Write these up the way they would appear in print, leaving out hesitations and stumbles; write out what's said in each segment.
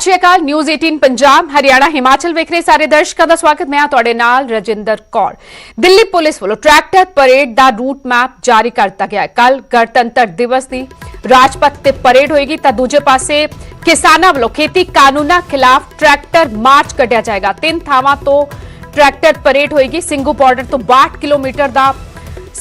सत श्री अकाल। न्यूज़ 18 पंजाब हरियाणा हिमाचल वेख रहे सारे दर्शकों का स्वागत। मैं तुहाडे नाल रजिंदर कौर। दिल्ली पुलिस वालों ट्रैक्टर परेड का रूट मैप जारी कर दिता गया है। कल गणतंत्र दिवस की राजपथ ते परेड होएगी तो दूजे पासे किसानों वालों खेती कानूनों खिलाफ ट्रैक्टर मार्च कढ़िया जाएगा। 3 थावां तो ट्रैक्टर परेड होएगी। सिंघू बॉर्डर तो 62 किलोमीटर का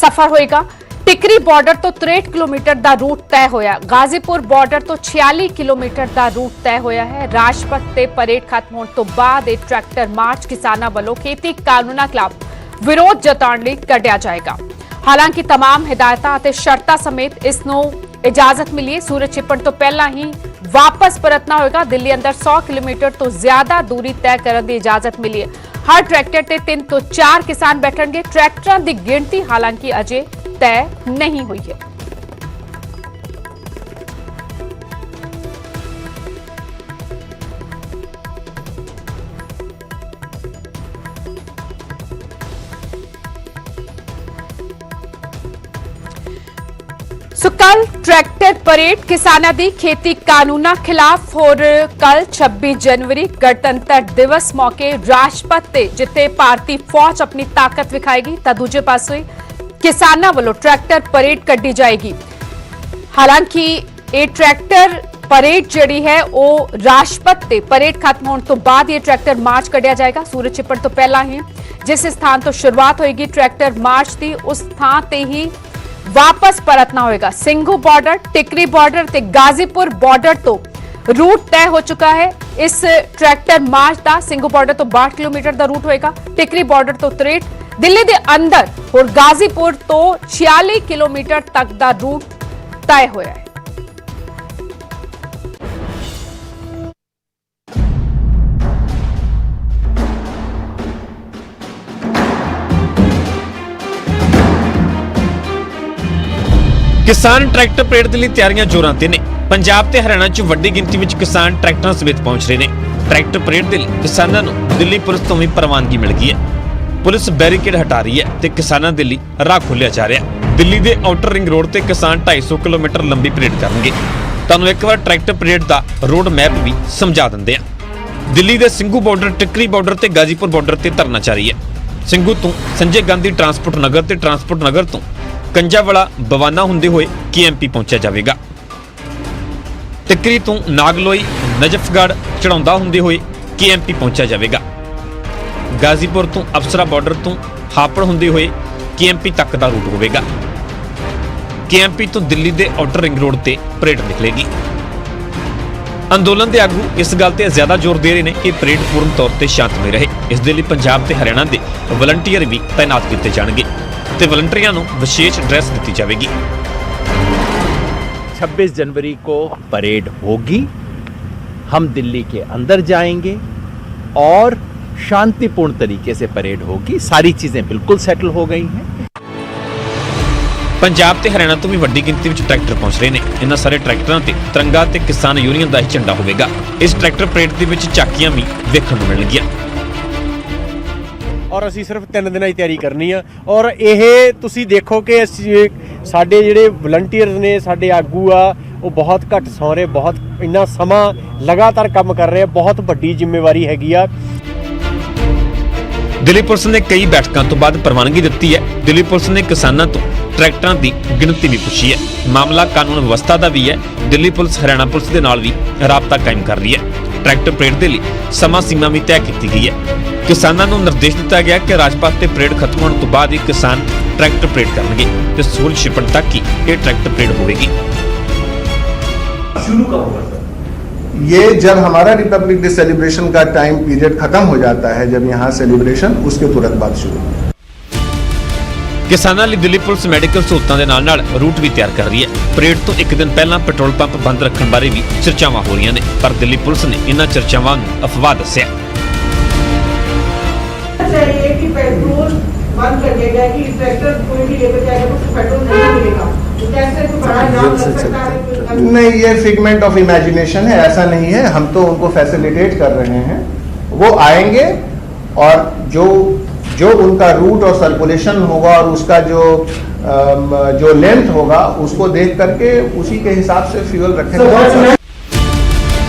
सफर होएगा। टिकरी बॉर्डर तो 63 किलोमीटर का रूट तय होया। गाजीपुर बॉर्डर तो 46 किलोमीटर का रूट तय होया है। राजपथ ते परेड खत्म होने तो बाद एक ट्रैक्टर मार्च किसानों वालों खेती कानूनों खिलाफ विरोध जताउण लई कढ़िया जाएगा। हालांकि तमाम हिदायतां ते शर्तां समेत इसनूं इजाजत मिली है। सूरज छिपण तो पहला ही वापस परतना होगा। दिल्ली अंदर 100 किलोमीटर तो ज्यादा दूरी तय करने की इजाजत मिली है। हर ट्रैक्टर ते 3 तो 4 किसान बैठणगे। ट्रैक्टरां की गिणती हालांकि अजे तय नहीं हुई है। कल ट्रैक्टर परेड किसानों की खेती कानूनों खिलाफ और कल 26 जनवरी गणतंत्र दिवस मौके राजपथ ते जिथे भारतीय फौज अपनी ताकत विखाएगी तो दूजे पासे किसानों वालों ट्रैक्टर परेड कढ़ी जाएगी। हालांकि ये ट्रैक्टर परेड जिहड़ी है वो राजपथ ते परेड खत्म होने तो बाद ये ट्रैक्टर मार्च कढ़िया जाएगा। सूरज छिपण तो पहला ही जिस स्थान तो शुरुआत होगी ट्रैक्टर मार्च की उस स्थान ते ही वापस परतना होगा। सिंघू बॉर्डर टिकरी बॉर्डर ते गाजीपुर बॉर्डर तो रूट तय हो चुका है। इस ट्रैक्टर मार्च का सिंघू बॉर्डर तो 62 किलोमीटर का रूट होएगा। टिकरी बॉर्डर तो 63, दिल्ली के अंदर और गाजीपुर तो 46 किलोमीटर तक का रूट तय होया है। किसान ट्रैक्टर परेड के लिए तैयारियां जोरां ते ने। पंजाब ते हरियाणा च वड्डी गिनती विच किसान ट्रैक्टरां समेत पहुंच रहे हैं। ट्रैक्टर परेड के लिए किसानों को दिल्ली पुलिस तो भी प्रवानगी मिल गई है। पुलिस बैरीकेड हटा रही है ते किसानों के लिए राह खोलिया जा रहा है। दिल्ली के आउटर रिंग रोड ते किसान 250 किलोमीटर लंबी परेड करेंगे। तुहानूं एक बार ट्रैक्टर परेड का रोड मैप भी समझा दिंदे आ। दिल्ली के सिंघू बॉर्डर टिकरी बॉर्डर ते गाजीपुर बॉर्डर ते धरना जारी है। सिंघू तो संजय गांधी ट्रांसपोर्ट नगर ते ट्रांसपोर्ट नगर तो कंजावाला बवाना होंदे हुए KMP पहुंचा जाएगा। टिकरी तो नागलोई नजफगढ़ चढ़ाउंदा होंदे हुए KMP पहुंचा जाएगा। गाजीपुर तो अफसरा बॉर्डर तो हापड़ होंदे हुए KMP तक का रूट होगा। KMP तो दिल्ली के आउटर रिंग रोड ते परेड निकलेगी। अंदोलन के आगू इस गल ते ज्यादा जोर दे रहे हैं कि परेड पूर्ण तौर पर शांतमय रहे। इस दे लई पंजाब ते हरियाणा के वलंटियर भी तैनात किए जाएंगे ते वलंटियरां नूं विशेष ड्रेस दी जाएगी। 26 जनवरी को परेड होगी। हम दिल्ली के अंदर जाएंगे और शांतिपूर्ण तरीके से परेड होगी। सारी चीजें बिल्कुल सेटल हो गई हैं। पंजाब ते हरियाणा तो भी वड्डी गिनती में ट्रैक्टर पहुंच रहे हैं। इन्हां सारे ट्रैक्टरां ते तिरंगा ते किसान यूनियन का ही झंडा होगा। इस ट्रैक्टर परेड दे विच झाकियां भी देखण नूं मिलणगीਆਂ और असी सिर्फ 3 दिन की तैयारी करनी है। और ये तुसी देखो कि साडे जिहड़े वलंटियर्स ने साडे आगू आ वो बहुत घट सौ रहे, बहुत इन्ना समा लगातार काम कर रहे हैं। बहुत वड्डी जिम्मेवारी हैगी आ। दिल्ली पुलिस ने कई बैठकों तो बाद प्रवानगी दी है। दिल्ली पुलिस ने किसानों तो ट्रैक्टरों की गिनती भी पूछी है। मामला कानून व्यवस्था का भी है। दिल्ली पुलिस हरियाणा पुलिस के नाल भी राबता कायम कर रही है। ट्रैक्टर परेड के लिए समा सीमा भी तय की गई है। किसानों को निर्देश दिता गया कि राजपथ से परेड खत्म होने तो बाद ही किसान ट्रैक्टर परेड करेंगे तो सूरज छिपण तक ही ये ट्रैक्टर परेड होगी। शुरू कब होगा सर? ये जब हमारा रिपब्लिक डे सेलिब्रेशन का टाइम पीरियड खत्म हो जाता है, जब यहाँ सेलिब्रेशन उसके तुरंत बाद शुरू। किसानों लिए दिल्ली पुलिस मैडिकल सहूलतां दे नाल रूट भी तैयार कर रही है। परेड तो एक दिन पहला पेट्रोल पंप बंद रखने बारे भी चर्चावां हो रही ने, पर दिल्ली पुलिस ने इन्हां चर्चावां नूं अफवाह दस्सिया। चाहिए कि पेट्रोल बंद कर दिया गया कि ट्रैक्टर कोई भी लेकर जाएगा तो पेट्रोल नहीं मिलेगा। तो कैसे तो बड़ा नाम लग सकता है? नहीं, ये फिगमेंट ऑफ इमेजिनेशन है, ऐसा नहीं है। हम तो उनको फैसिलिटेट कर रहे हैं। वो आएंगे और जो उनका रूट और सर्कुलेशन होगा और उसका जो लेंथ होगा उसको देख करके उसी के हिसाब से फ्यूल रखेंगे।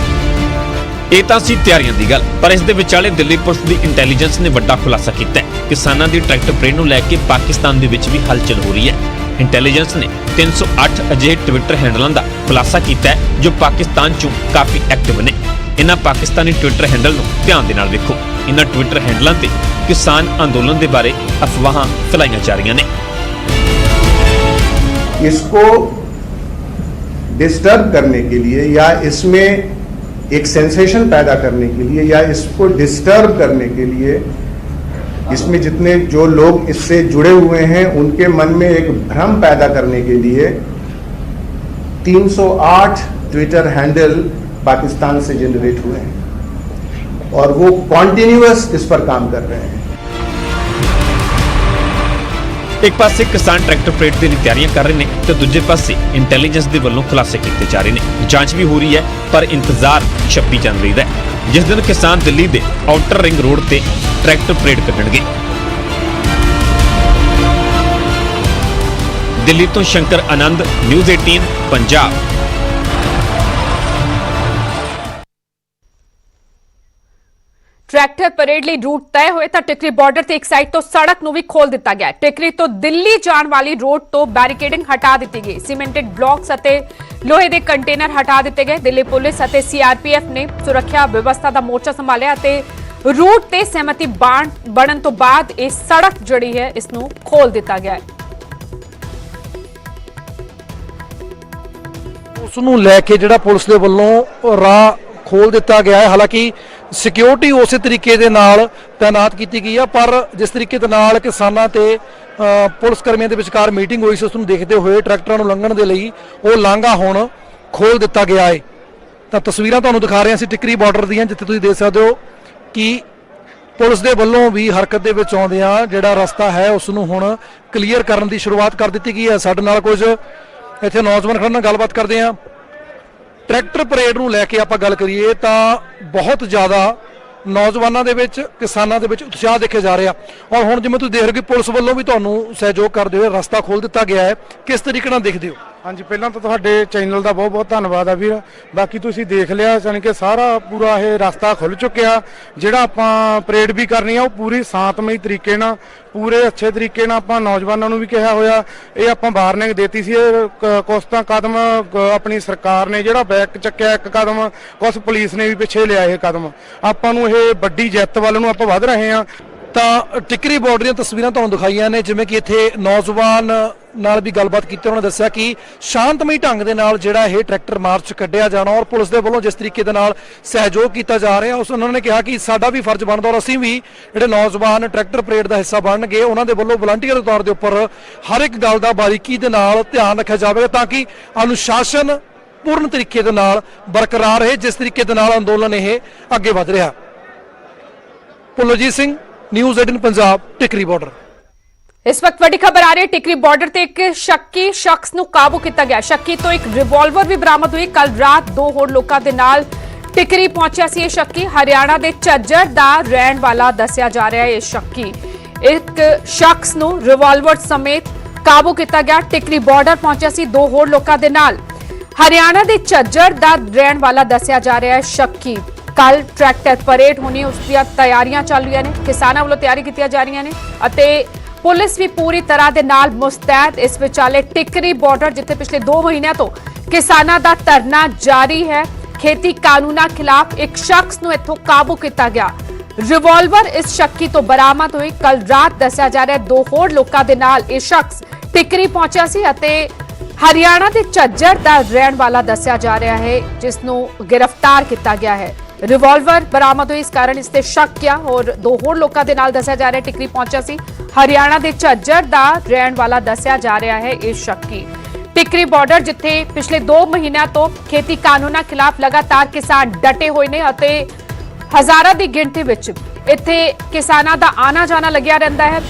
ਇਹ ਤਾਂ ਸੀ ਤਿਆਰੀਆਂ ਦੀ ਗੱਲ, ਪਰ ਇਸ ਦੇ ਵਿਚਾਲੇ ਦਿੱਲੀ ਪੁਲਿਸ ਦੀ ਇੰਟੈਲੀਜੈਂਸ ਨੇ ਵੱਡਾ ਖੁਲਾਸਾ ਕੀਤਾ ਹੈ। ਕਿਸਾਨਾਂ ਦੀ ਟਰੈਕਟਰ ਪਰੇਡ ਨੂੰ ਲੈ ਕੇ ਪਾਕਿਸਤਾਨ ਦੇ ਵਿੱਚ ਵੀ ਹਲਚਲ ਹੋ ਰਹੀ ਹੈ। ਇੰਟੈਲੀਜੈਂਸ ਨੇ 308 ਅਜਿਹੇ ਟਵਿੱਟਰ ਹੈਂਡਲਾਂ ਦਾ ਖੁਲਾਸਾ ਕੀਤਾ ਹੈ ਜੋ ਪਾਕਿਸਤਾਨ 'ਚੋਂ ਕਾਫੀ ਐਕਟਿਵ ਨੇ। ਇਹਨਾਂ ਪਾਕਿਸਤਾਨੀ ਟਵਿੱਟਰ ਹੈਂਡਲ ਨੂੰ ਧਿਆਨ ਦੇ ਨਾਲ ਵੇਖੋ। ਇਹਨਾਂ ਟਵਿੱਟਰ ਹੈਂਡਲਾਂ ਤੇ ਕਿਸਾਨ ਅੰਦੋਲਨ ਦੇ ਬਾਰੇ ਅਫਵਾਹਾਂ ਫੈਲਾਈਆਂ ਜਾ ਰਹੀਆਂ ਨੇ। इसको डिस्टर्ब करने के लिए या इसमें एक सेंसेशन पैदा करने के लिए या इसको डिस्टर्ब करने के लिए इसमें जितने जो लोग इससे जुड़े हुए हैं उनके मन में एक भ्रम पैदा करने के लिए 308 ट्विटर हैंडल पाकिस्तान से जनरेट हुए हैं और वो कॉन्टिन्यूअस इस पर काम कर रहे हैं। ਇੱਕ ਪਾਸੇ ਕਿਸਾਨ ਟਰੈਕਟਰ ਪਰੇਡ ਦੀ ਤਿਆਰੀਆਂ ਕਰ ਰਹੇ ਨੇ ਤੇ ਦੂਜੇ ਪਾਸੇ ਇੰਟੈਲੀਜੈਂਸ ਦੇ ਵੱਲੋਂ ਖੁਲਾਸੇ ਕੀਤੇ ਜਾ ਰਹੇ ਨੇ। ਜਾਂਚ ਵੀ ਹੋ ਰਹੀ ਹੈ ਪਰ ਇੰਤਜ਼ਾਰ 26 ਜਨਵਰੀ ਦਾ ਹੈ, ਜਿਸ ਦਿਨ ਕਿਸਾਨ ਦਿੱਲੀ ਦੇ ਆਊਟਰ ਰਿੰਗ ਰੋਡ ਤੇ ਟਰੈਕਟਰ ਪਰੇਡ ਕੱਢਣਗੇ। ਦਿੱਲੀ ਤੋਂ ਸ਼ੰਕਰ ਆਨੰਦ, ਨਿਊਜ਼ 18 ਪੰਜਾਬ। ਟਰੈਕਟਰ ਪਰੇਡ ਲਈ ਰੂਟ ਤੈਅ ਹੋਏ ਤਾਂ ਟਿਕਰੀ ਬਾਰਡਰ ਤੇ ਇੱਕ ਸਾਈਡ ਤੋਂ ਸੜਕ ਨੂੰ ਵੀ ਖੋਲ ਦਿੱਤਾ ਗਿਆ। ਟਿਕਰੀ ਤੋਂ ਦਿੱਲੀ ਜਾਣ ਵਾਲੀ ਰੋਡ ਤੋਂ ਬੈਰੀਕੇਡਿੰਗ ਹਟਾ ਦਿੱਤੀ ਗਈ। ਸੀਮੈਂਟਡ ਬਲਾਕਸ ਅਤੇ ਲੋਹੇ ਦੇ ਕੰਟੇਨਰ ਹਟਾ ਦਿੱਤੇ ਗਏ। ਦਿੱਲੀ ਪੁਲਿਸ ਅਤੇ ਸੀਆਰਪੀਐਫ ਨੇ ਸੁਰੱਖਿਆ ਵਿਵਸਥਾ ਦਾ ਮੋਰਚਾ ਸੰਭਾਲਿਆ ਅਤੇ ਰੂਟ ਤੇ ਸਹਿਮਤੀ ਬਣਨ ਤੋਂ ਬਾਅਦ ਇਹ ਸੜਕ ਜਿਹੜੀ ਹੈ ਇਸ ਨੂੰ ਖੋਲ ਦਿੱਤਾ ਗਿਆ ਹੈ। ਉਸ ਨੂੰ ਲੈ ਕੇ ਜਿਹੜਾ ਪੁਲਿਸ ਦੇ ਵੱਲੋਂ ਰਾਹ ਖੋਲ ਦਿੱਤਾ ਗਿਆ ਹੈ। ਹਾਲਾਂਕਿ ਸਿਕਿਉਰਿਟੀ ਉਸੇ ਤਰੀਕੇ ਦੇ ਨਾਲ ਤਾਇਨਾਤ ਕੀਤੀ ਗਈ ਆ, ਪਰ ਜਿਸ ਤਰੀਕੇ ਦੇ ਨਾਲ ਕਿਸਾਨਾਂ ਤੇ ਪੁਲਿਸ ਕਰਮੀਆਂ ਦੇ ਵਿਚਕਾਰ ਮੀਟਿੰਗ ਹੋਈ ਸੀ ਉਸ ਨੂੰ ਦੇਖਦੇ ਹੋਏ ਟਰੈਕਟਰਾਂ ਨੂੰ ਲੰਘਣ ਦੇ ਲਈ ਉਹ ਲਾਂਘਾ ਹੁਣ ਖੋਲ ਦਿੱਤਾ ਗਿਆ ਹੈ। ਤਾਂ ਤਸਵੀਰਾਂ ਤੁਹਾਨੂੰ ਦਿਖਾ ਰਹੇ ਹਾਂ ਅਸੀਂ ਟਿਕਰੀ ਬਾਰਡਰ ਦੀਆਂ, ਜਿੱਥੇ ਤੁਸੀਂ ਦੇਖ ਸਕਦੇ ਹੋ ਕਿ ਪੁਲਿਸ ਦੇ ਵੱਲੋਂ ਵੀ ਹਰਕਤ ਦੇ ਵਿੱਚ ਆਉਂਦਿਆਂ ਜਿਹੜਾ ਰਸਤਾ ਹੈ ਉਸ ਨੂੰ ਹੁਣ ਕਲੀਅਰ ਕਰਨ ਦੀ ਸ਼ੁਰੂਆਤ ਕਰ ਦਿੱਤੀ ਗਈ ਹੈ। ਸਾਡੇ ਨਾਲ ਕੁਝ ਇੱਥੇ ਨੌਜਵਾਨ ਖੜਨ ਨਾਲ ਗੱਲਬਾਤ ਕਰਦੇ ਹਾਂ। ਟਰੈਕਟਰ ਪਰੇਡ ਨੂੰ ਲੈ ਕੇ ਆਪਾਂ ਗੱਲ ਕਰੀਏ ਤਾਂ ਬਹੁਤ ਜ਼ਿਆਦਾ ਨੌਜਵਾਨਾਂ ਦੇ ਵਿੱਚ, ਕਿਸਾਨਾਂ ਦੇ ਵਿੱਚ ਉਤਸ਼ਾਹ ਦੇਖਿਆ ਜਾ ਰਿਹਾ ਔਰ ਹੁਣ ਜਿਵੇਂ ਤੁਸੀਂ ਦੇਖ ਰਹੇ ਹੋ ਕਿ ਪੁਲਿਸ ਵੱਲੋਂ ਵੀ ਤੁਹਾਨੂੰ ਸਹਿਯੋਗ ਕਰਦੇ ਹੋਏ ਰਸਤਾ ਖੋਲ ਦਿੱਤਾ ਗਿਆ ਹੈ। ਕਿਸ ਤਰੀਕੇ ਨਾਲ ਦੇਖਦੇ ਹੋ? ਹਾਂਜੀ, ਪਹਿਲਾਂ ਤਾਂ ਤੁਹਾਡੇ ਚੈਨਲ ਦਾ ਬਹੁਤ ਬਹੁਤ ਧੰਨਵਾਦ ਆ ਵੀਰ। ਬਾਕੀ ਤੁਸੀਂ ਦੇਖ ਲਿਆ ਯਾਨੀ ਕਿ ਸਾਰਾ ਪੂਰਾ ਇਹ ਰਸਤਾ ਖੁੱਲ ਚੁੱਕਿਆ। ਜਿਹੜਾ ਆਪਾਂ ਪਰੇਡ ਵੀ ਕਰਨੀ ਆ ਉਹ ਪੂਰੀ ਸ਼ਾਂਤਮਈ ਤਰੀਕੇ ਨਾਲ, ਪੂਰੇ ਅੱਛੇ ਤਰੀਕੇ ਨਾਲ ਆਪਾਂ ਨੌਜਵਾਨਾਂ ਨੂੰ ਵੀ ਕਿਹਾ ਹੋਇਆ। ਇਹ ਆਪਾਂ ਵਾਰਨਿੰਗ ਦੇਤੀ ਸੀ। ਕੁਛ ਤਾਂ ਕਦਮ ਆਪਣੀ ਸਰਕਾਰ ਨੇ ਜਿਹੜਾ ਬੈਕ ਚੱਕਿਆ ਇੱਕ ਕਦਮ, ਕੁਛ ਪੁਲਿਸ ਨੇ ਵੀ ਪਿੱਛੇ ਲਿਆ ਇਹ ਕਦਮ। ਆਪਾਂ ਨੂੰ ਇਹ ਵੱਡੀ ਜਿੱਤ ਵੱਲ ਨੂੰ ਆਪਾਂ ਵਧ ਰਹੇ ਹਾਂ। ਤਾਂ ਟਿਕਰੀ ਬਾਰਡਰ ਦੀਆਂ ਤਸਵੀਰਾਂ ਤੁਹਾਨੂੰ ਦਿਖਾਈਆਂ ਨੇ, ਜਿਵੇਂ ਕਿ ਇੱਥੇ ਨੌਜਵਾਨ ਨਾਲ ਵੀ ਗੱਲਬਾਤ ਕੀਤੀ, ਉਹਨਾਂ ਨੇ ਦੱਸਿਆ ਕਿ ਸ਼ਾਂਤਮਈ ਢੰਗ ਦੇ ਨਾਲ ਜਿਹੜਾ ਇਹ ਟਰੈਕਟਰ ਮਾਰਚ ਕੱਢਿਆ ਜਾਣਾ ਔਰ ਪੁਲਿਸ ਦੇ ਵੱਲੋਂ ਜਿਸ ਤਰੀਕੇ ਦੇ ਨਾਲ ਸਹਿਯੋਗ ਕੀਤਾ ਜਾ ਰਿਹਾ ਉਸ ਉਹਨਾਂ ਨੇ ਕਿਹਾ ਕਿ ਸਾਡਾ ਵੀ ਫਰਜ਼ ਬਣਦਾ ਔਰ ਅਸੀਂ ਵੀ ਜਿਹੜੇ ਨੌਜਵਾਨ ਟਰੈਕਟਰ ਪਰੇਡ ਦਾ ਹਿੱਸਾ ਬਣਨਗੇ ਉਹਨਾਂ ਦੇ ਵੱਲੋਂ ਵਲੰਟੀਅਰ ਦੇ ਤੌਰ ਦੇ ਉੱਪਰ ਹਰ ਇੱਕ ਗੱਲ ਦਾ ਬਾਰੀਕੀ ਦੇ ਨਾਲ ਧਿਆਨ ਰੱਖਿਆ ਜਾਵੇਗਾ ਤਾਂ ਕਿ ਅਨੁਸ਼ਾਸਨ ਪੂਰਨ ਤਰੀਕੇ ਦੇ ਨਾਲ ਬਰਕਰਾਰ ਰਹੇ, ਜਿਸ ਤਰੀਕੇ ਦੇ ਨਾਲ ਅੰਦੋਲਨ ਇਹ ਅੱਗੇ ਵਧ ਰਿਹਾ। ਪੁਲਜੀਤ ਸਿੰਘ, ਨਿਊਜ਼ 18 ਪੰਜਾਬ, ਟਿਕਰੀ ਬਾਰਡਰ। ਇਸ ਵਕਤ ਵੱਡੀ ਖਬਰ ਆ ਰਹੀ ਹੈ। ਟਿਕਰੀ ਬਾਰਡਰ ਤੇ ਇੱਕ ਸ਼ੱਕੀ ਸ਼ਖਸ ਨੂੰ ਕਾਬੂ ਕੀਤਾ ਗਿਆ। ਸ਼ੱਕੀ ਤੋਂ ਇੱਕ ਰਿਵਾਲਵਰ ਵੀ ਬਰਾਮਦ ਹੋਈ। ਕੱਲ ਰਾਤ ਦੋ ਹੋਰ ਲੋਕਾਂ ਦੇ ਨਾਲ ਟਿਕਰੀ ਪਹੁੰਚਿਆ ਸੀ ਇਹ ਸ਼ੱਕੀ। ਹਰਿਆਣਾ ਦੇ ਝੱਜਰ ਦਾ ਰਹਿਣ ਵਾਲਾ ਦੱਸਿਆ ਜਾ ਰਿਹਾ ਹੈ ਇਹ ਸ਼ੱਕੀ। ਇੱਕ ਸ਼ਖਸ ਨੂੰ ਰਿਵਾਲਵਰ ਸਮੇਤ ਕਾਬੂ ਕੀਤਾ ਗਿਆ। ਟਿਕਰੀ ਬਾਰਡਰ ਪਹੁੰਚਿਆ ਸੀ ਦੋ ਹੋਰ ਲੋਕਾਂ ਦੇ ਨਾਲ। ਹਰਿਆਣਾ ਦੇ ਝੱਜਰ ਦਾ ਰਹਿਣ ਵਾਲਾ ਦੱਸਿਆ ਜਾ ਰਿਹਾ ਹੈ ਸ਼ੱਕੀ। ਕੱਲ ਟਰੈਕਟਰ ਪਰੇਡ ਹੋਣੀ, ਉਸ ਦੀਆਂ ਤਿਆਰੀਆਂ ਚੱਲ ਰਹੀਆਂ ਨੇ। ਕਿਸਾਨਾਂ ਵੱਲੋਂ ਤਿਆਰੀ ਕੀਤੀਆਂ ਜਾ ਰਹੀਆਂ ਨੇ ਅਤੇ ਪੁਲਿਸ ਵੀ ਪੂਰੀ ਤਰ੍ਹਾਂ ਦੇ ਨਾਲ ਮੁਸਤੈਦ। ਇਸ ਵਿਚਾਲੇ ਟਿਕਰੀ ਬਾਰਡਰ ਜਿੱਥੇ ਪਿਛਲੇ 2 ਮਹੀਨਿਆਂ ਤੋਂ ਕਿਸਾਨਾਂ ਦਾ ਧਰਨਾ ਜਾਰੀ ਹੈ। ਖੇਤੀ ਕਾਨੂੰਨਾਂ ਖਿਲਾਫ ਇੱਕ ਸ਼ਖਸ ਨੂੰ ਇੱਥੋਂ ਕਾਬੂ ਕੀਤਾ ਗਿਆ। ਰਿਵਾਲਵਰ ਇਸ ਸ਼ੱਕੀ ਤੋਂ ਬਰਾਮਦ ਹੋਈ। ਕੱਲ ਰਾਤ ਦੱਸਿਆ ਜਾ ਰਿਹਾ ਦੋ ਹੋਰ ਲੋਕਾਂ ਦੇ ਨਾਲ ਇਹ ਸ਼ਖਸ ਟਿਕਰੀ ਪਹੁੰਚਿਆ ਸੀ ਅਤੇ ਹਰਿਆਣਾ ਦੇ ਝੱਜਰ ਦਾ ਰਹਿਣ ਵਾਲਾ ਦੱਸਿਆ ਜਾ ਰਿਹਾ ਹੈ, ਜਿਸ ਨੂੰ ਗ੍ਰਿਫਤਾਰ ਕੀਤਾ ਗਿਆ ਹੈ। ਰਿਵਾਲਵਰ ਬਰਾਮਦ ਹੋਈ, ਇਸ ਕਾਰਨ ਇਸ ਤੇ ਸ਼ੱਕ ਕਿਆ ਔਰ ਦੋ ਹੋਰ ਲੋਕਾਂ ਦੇ ਨਾਲ ਦੱਸਿਆ ਜਾ ਰਿਹਾ ਟਿਕਰੀ ਪਹੁੰਚਿਆ ਸੀ। ਹਰਿਆਣਾ ਦੇ ਝੱਜਰ ਦਾ ਰਹਿਣ ਵਾਲਾ ਦੱਸਿਆ ਜਾ ਰਿਹਾ ਹੈ ਇਹ ਸ਼ੱਕੀ। ਟਿਕਰੀ ਬਾਰਡਰ ਜਿੱਥੇ ਪਿਛਲੇ 2 ਮਹੀਨਿਆਂ ਤੋਂ ਖੇਤੀ ਕਾਨੂੰਨਾਂ ਖਿਲਾਫ ਲਗਾਤਾਰ ਕਿਸਾਨ ਡਟੇ ਹੋਏ ਨੇ ਅਤੇ ਹਜ਼ਾਰਾਂ ਦੀ ਗਿਣਤੀ ਵਿੱਚ ਇੱਥੇ ਕਿਸਾਨਾਂ ਦਾ ਆਣਾ ਜਾਣਾ ਲੱਗਿਆ ਰਹਿੰਦਾ ਹੈ।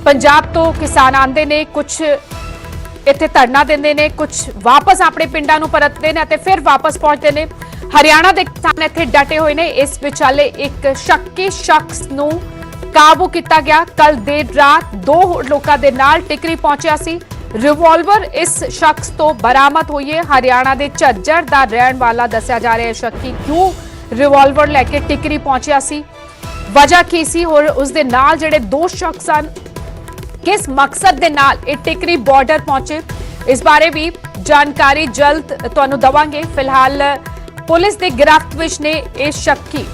ਪੰਜਾਬ ਤੋਂ ਕਿਸਾਨ ਆਉਂਦੇ ਨੇ, ਕੁਝ ਇੱਥੇ ਧਰਨਾ ਦਿੰਦੇ ਨੇ, ਕੁਝ ਵਾਪਸ ਆਪਣੇ ਪਿੰਡਾਂ ਨੂੰ ਪਰਤਦੇ ਨੇ ਅਤੇ ਫਿਰ ਵਾਪਸ ਪਹੁੰਚਦੇ ਨੇ। ਹਰਿਆਣਾ ਦੇ ਕਿਸਾਨ ਇੱਥੇ ਡਟੇ ਹੋਏ ਨੇ। ਇਸ ਵਿਚਾਲੇ ਇੱਕ ਸ਼ੱਕੀ ਸ਼ਖਸ ਨੂੰ ਕਾਬੂ ਕੀਤਾ ਗਿਆ। ਕੱਲ ਦੇਰ ਰਾਤ ਦੋ ਲੋਕਾਂ ਦੇ ਨਾਲ ਟਿਕਰੀ ਪਹੁੰਚਿਆ ਸੀ। ਰਿਵਾਲਵਰ ਇਸ ਸ਼ਖਸ ਤੋਂ ਬਰਾਮਦ ਹੋਈ ਹੈ। ਹਰਿਆਣਾ ਦੇ ਝੱਜਰ ਦਾ ਰਹਿਣ ਵਾਲਾ ਦੱਸਿਆ ਜਾ ਰਿਹਾ ਹੈ ਸ਼ੱਕੀ। ਕਿਉਂ ਰਿਵਾਲਵਰ ਲੈ ਕੇ ਟਿਕਰੀ ਪਹੁੰਚਿਆ ਸੀ। ਵਜ੍ਹਾ ਕੀ ਸੀ ਔਰ ਉਸ ਦੇ ਨਾਲ ਜਿਹੜੇ ਦੋ ਸ਼ਖਸ ਸਨ, ਕਿਸ ਮਕਸਦ ਦੇ ਨਾਲ ਇਹ ਟਿਕਰੀ ਬਾਰਡਰ ਪਹੁੰਚੇ, ਇਸ ਬਾਰੇ ਵੀ ਜਾਣਕਾਰੀ ਜਲਦ ਤੁਹਾਨੂੰ ਦਵਾਂਗੇ। ਫਿਲਹਾਲ ਪੁਲਿਸ ਦੀ ਗਿਰਫਤ ਵਿੱਚ ਨੇ ਇਹ ਸ਼ੱਕੀ।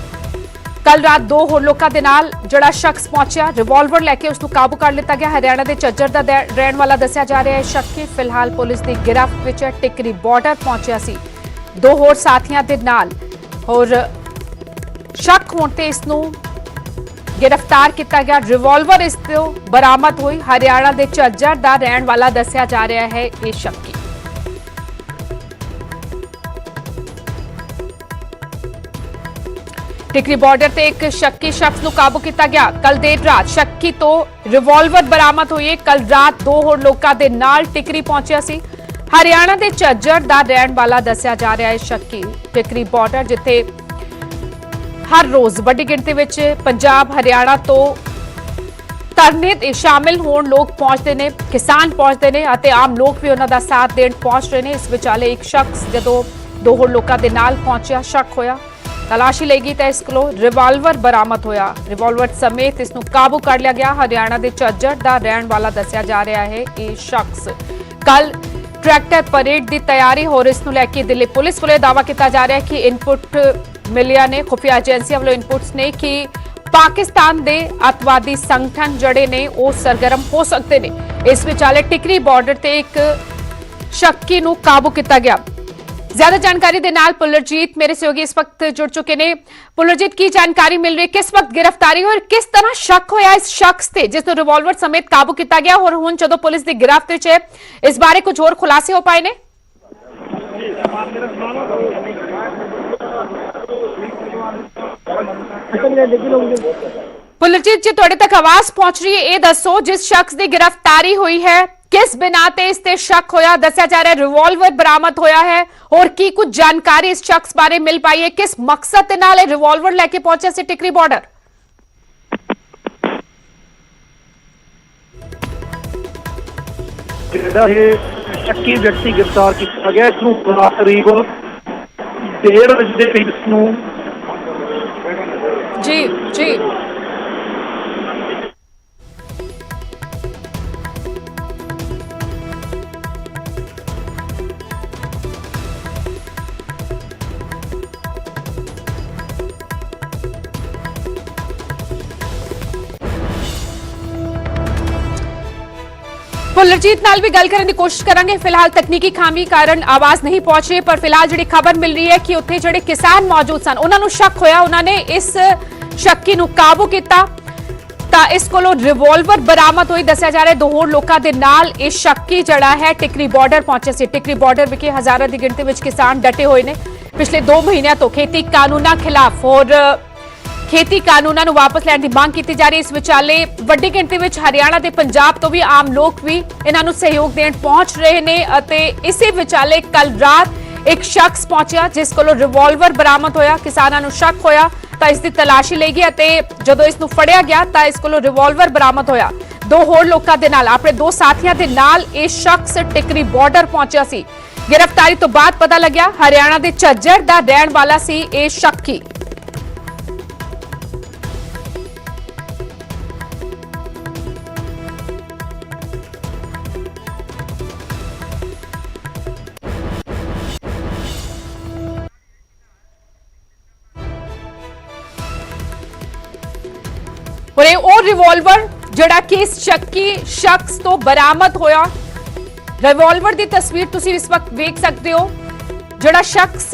ਕੱਲ ਰਾਤ ਦੋ ਹੋਰ ਲੋਕਾਂ ਦੇ ਨਾਲ ਜਿਹੜਾ ਸ਼ਖਸ ਪਹੁੰਚਿਆ, ਰਿਵਾਲਵਰ ਲੈ ਕੇ ਉਸ ਨੂੰ ਕਾਬੂ ਕਰ ਲਿੱਤਾ ਗਿਆ। ਹਰਿਆਣਾ ਦੇ ਝੱਜਰ ਦਾ ਰਹਿਣ ਵਾਲਾ ਦੱਸਿਆ ਜਾ ਰਿਹਾ ਹੈ ਸ਼ੱਕੀ। ਫਿਲਹਾਲ ਪੁਲਿਸ ਦੀ ਗਿਰਫਤ ਵਿੱਚ ਹੈ। ਟਿਕਰੀ ਬਾਰਡਰ ਪਹੁੰਚਿਆ ਸੀ ਦੋ ਹੋਰ ਸਾਥੀਆਂ ਦੇ ਨਾਲ ਔਰ ਸ਼ੱਕ ਹੋਣ ਤੇ ਇਸ ਨੂੰ गिरफ्तार किया गया। रिवॉल्वर इस तो बरामद हुई। हरियाणा के झज्जर का रहने वाला दस्या जा रहा है ये शक्की। टिकरी बॉर्डर से एक शक्की शख्स को काबू किया गया। कल देर रात शक्की तो रिवॉल्वर बरामद हुई। कल रात दो होर लोगों के नाल टिकरी पहुंचा सी। हरियाणा के झज्जर का रहने वाला दस्या जा रहा है शक्की। टिकरी बॉर्डर जिथे हर रोज बड़ी गिनती में पंजाब हरियाणा तो धरने ते शामिल होण लोग पहुंचते ने, किसान पहुंचते ने अते आम लोग भी उन्हां दा साथ देण पहुंच रहे ने। इस विचाले एक शख्स जदों दो होर लोकां दे नाल पहुंचिया, शक होया, तलाशी लई गई तां इस कोलों रिवाल्वर बरामद होया। रिवाल्वर समेत इस नूं काबू कर लिया गया। हरियाणा दे झज्जर दा रहण वाला दस्सिया जा रहा है ये शख्स। कल ट्रैक्टर परेड की तैयारी और इस नूं लैके दिल्ली पुलिस वालों दावा किया जा रहा है कि इनपुट मिलिया ने, खुफिया एजेंसियां वालों इनपुट्स ने कि पाकिस्तान के अतवादी संगठन जड़े ने वो सरगर्म हो सकते ने। इस विचाले टिकरी बॉर्डर ते एक शक्की नूं काबू किया गया। ज्यादा जानकारी दे नाल पुलरजीत मेरे सहयोगी इस वक्त जुड़ चुके ने। पुलरजीत की जानकारी मिल रही है, किस वक्त गिरफ्तारी और किस तरह शक होया इस शख्स से जिसनूं रिवॉल्वर समेत काबू किया गया और हुण जदों पुलिस की गिरफ्त विच है, इस बारे कुछ होर खुलासे हो पाए ने? पुलरजीत जी तुहाडे तक आवाज पहुंच रही है, ये दसो जिस शख्स की गिरफ्तारी हुई है किस बिना ते इस ते शक होया, दस्या जा रहा है रिवॉल्वर बरामद होया है और की कुछ जानकारी इस शख्स बारे मिल पाई है, किस मकसद दे नाल रिवॉल्वर लेके पहुंचा सी टिकरी बॉर्डर? शक्की व्यक्ति गिरफ्तार किया गया। इसनूं करीब 1:30 बजे के करीब इसनूं जी जी पुलरजीत नाल भी गल करने की कोशिश करांगे। फिलहाल तकनीकी खामी कारण आवाज नहीं पहुंची, पर फिलहाल जिहड़ी खबर मिल रही है कि उत्थे जिहड़े किसान मौजूद सन उन्हां नूं शक होया, उन्होंने इस शक्की नूं काबू किया तां इस कोलों रिवॉल्वर बरामद हुई। दस्सिया जा रहा है दो होर लोकां दे नाल इह शक्की जिहड़ा है टिकरी बॉर्डर पहुंचे सी। टिकरी बॉर्डर विखे हज़ारां दी गिणती विच किसान डटे हुए ने। पिछले 2 महीनों तो खेती कानूनां खिलाफ और खेती कानूनां नूं वापस लैण दी मांग की जा रही। इस विचाले वड्डी गिणती विच हरियाणा ते पंजाब तो भी आम लोग भी इन्हां नूं सहयोग देण पहुंच रहे ने अते इसी विचाले कल रात एक शख्स पहुंचा जिस कोलों रिवॉल्वर बरामद होया। किसानां नूं शक होया तां इस दी तलाशी लई गई अते जदों इस नूं फड़िया गया तां इस कोलों रिवॉल्वर बरामद होया। दो होर लोकां दे नाल अपने दो साथियां दे नाल इह शख्स टिकरी बॉर्डर पहुंचा सी। गिरफ्तारी तो बाद पता लग्या हरियाणा दे झज्जर दा रहण वाला सी इह शक्की। और रिवॉल्वर जड़ा कि इस शक्की शख्स तो बरामद होया। रिवॉल्वर की तस्वीर तुसी इस वक्त देख सकते हो। जड़ा शख्स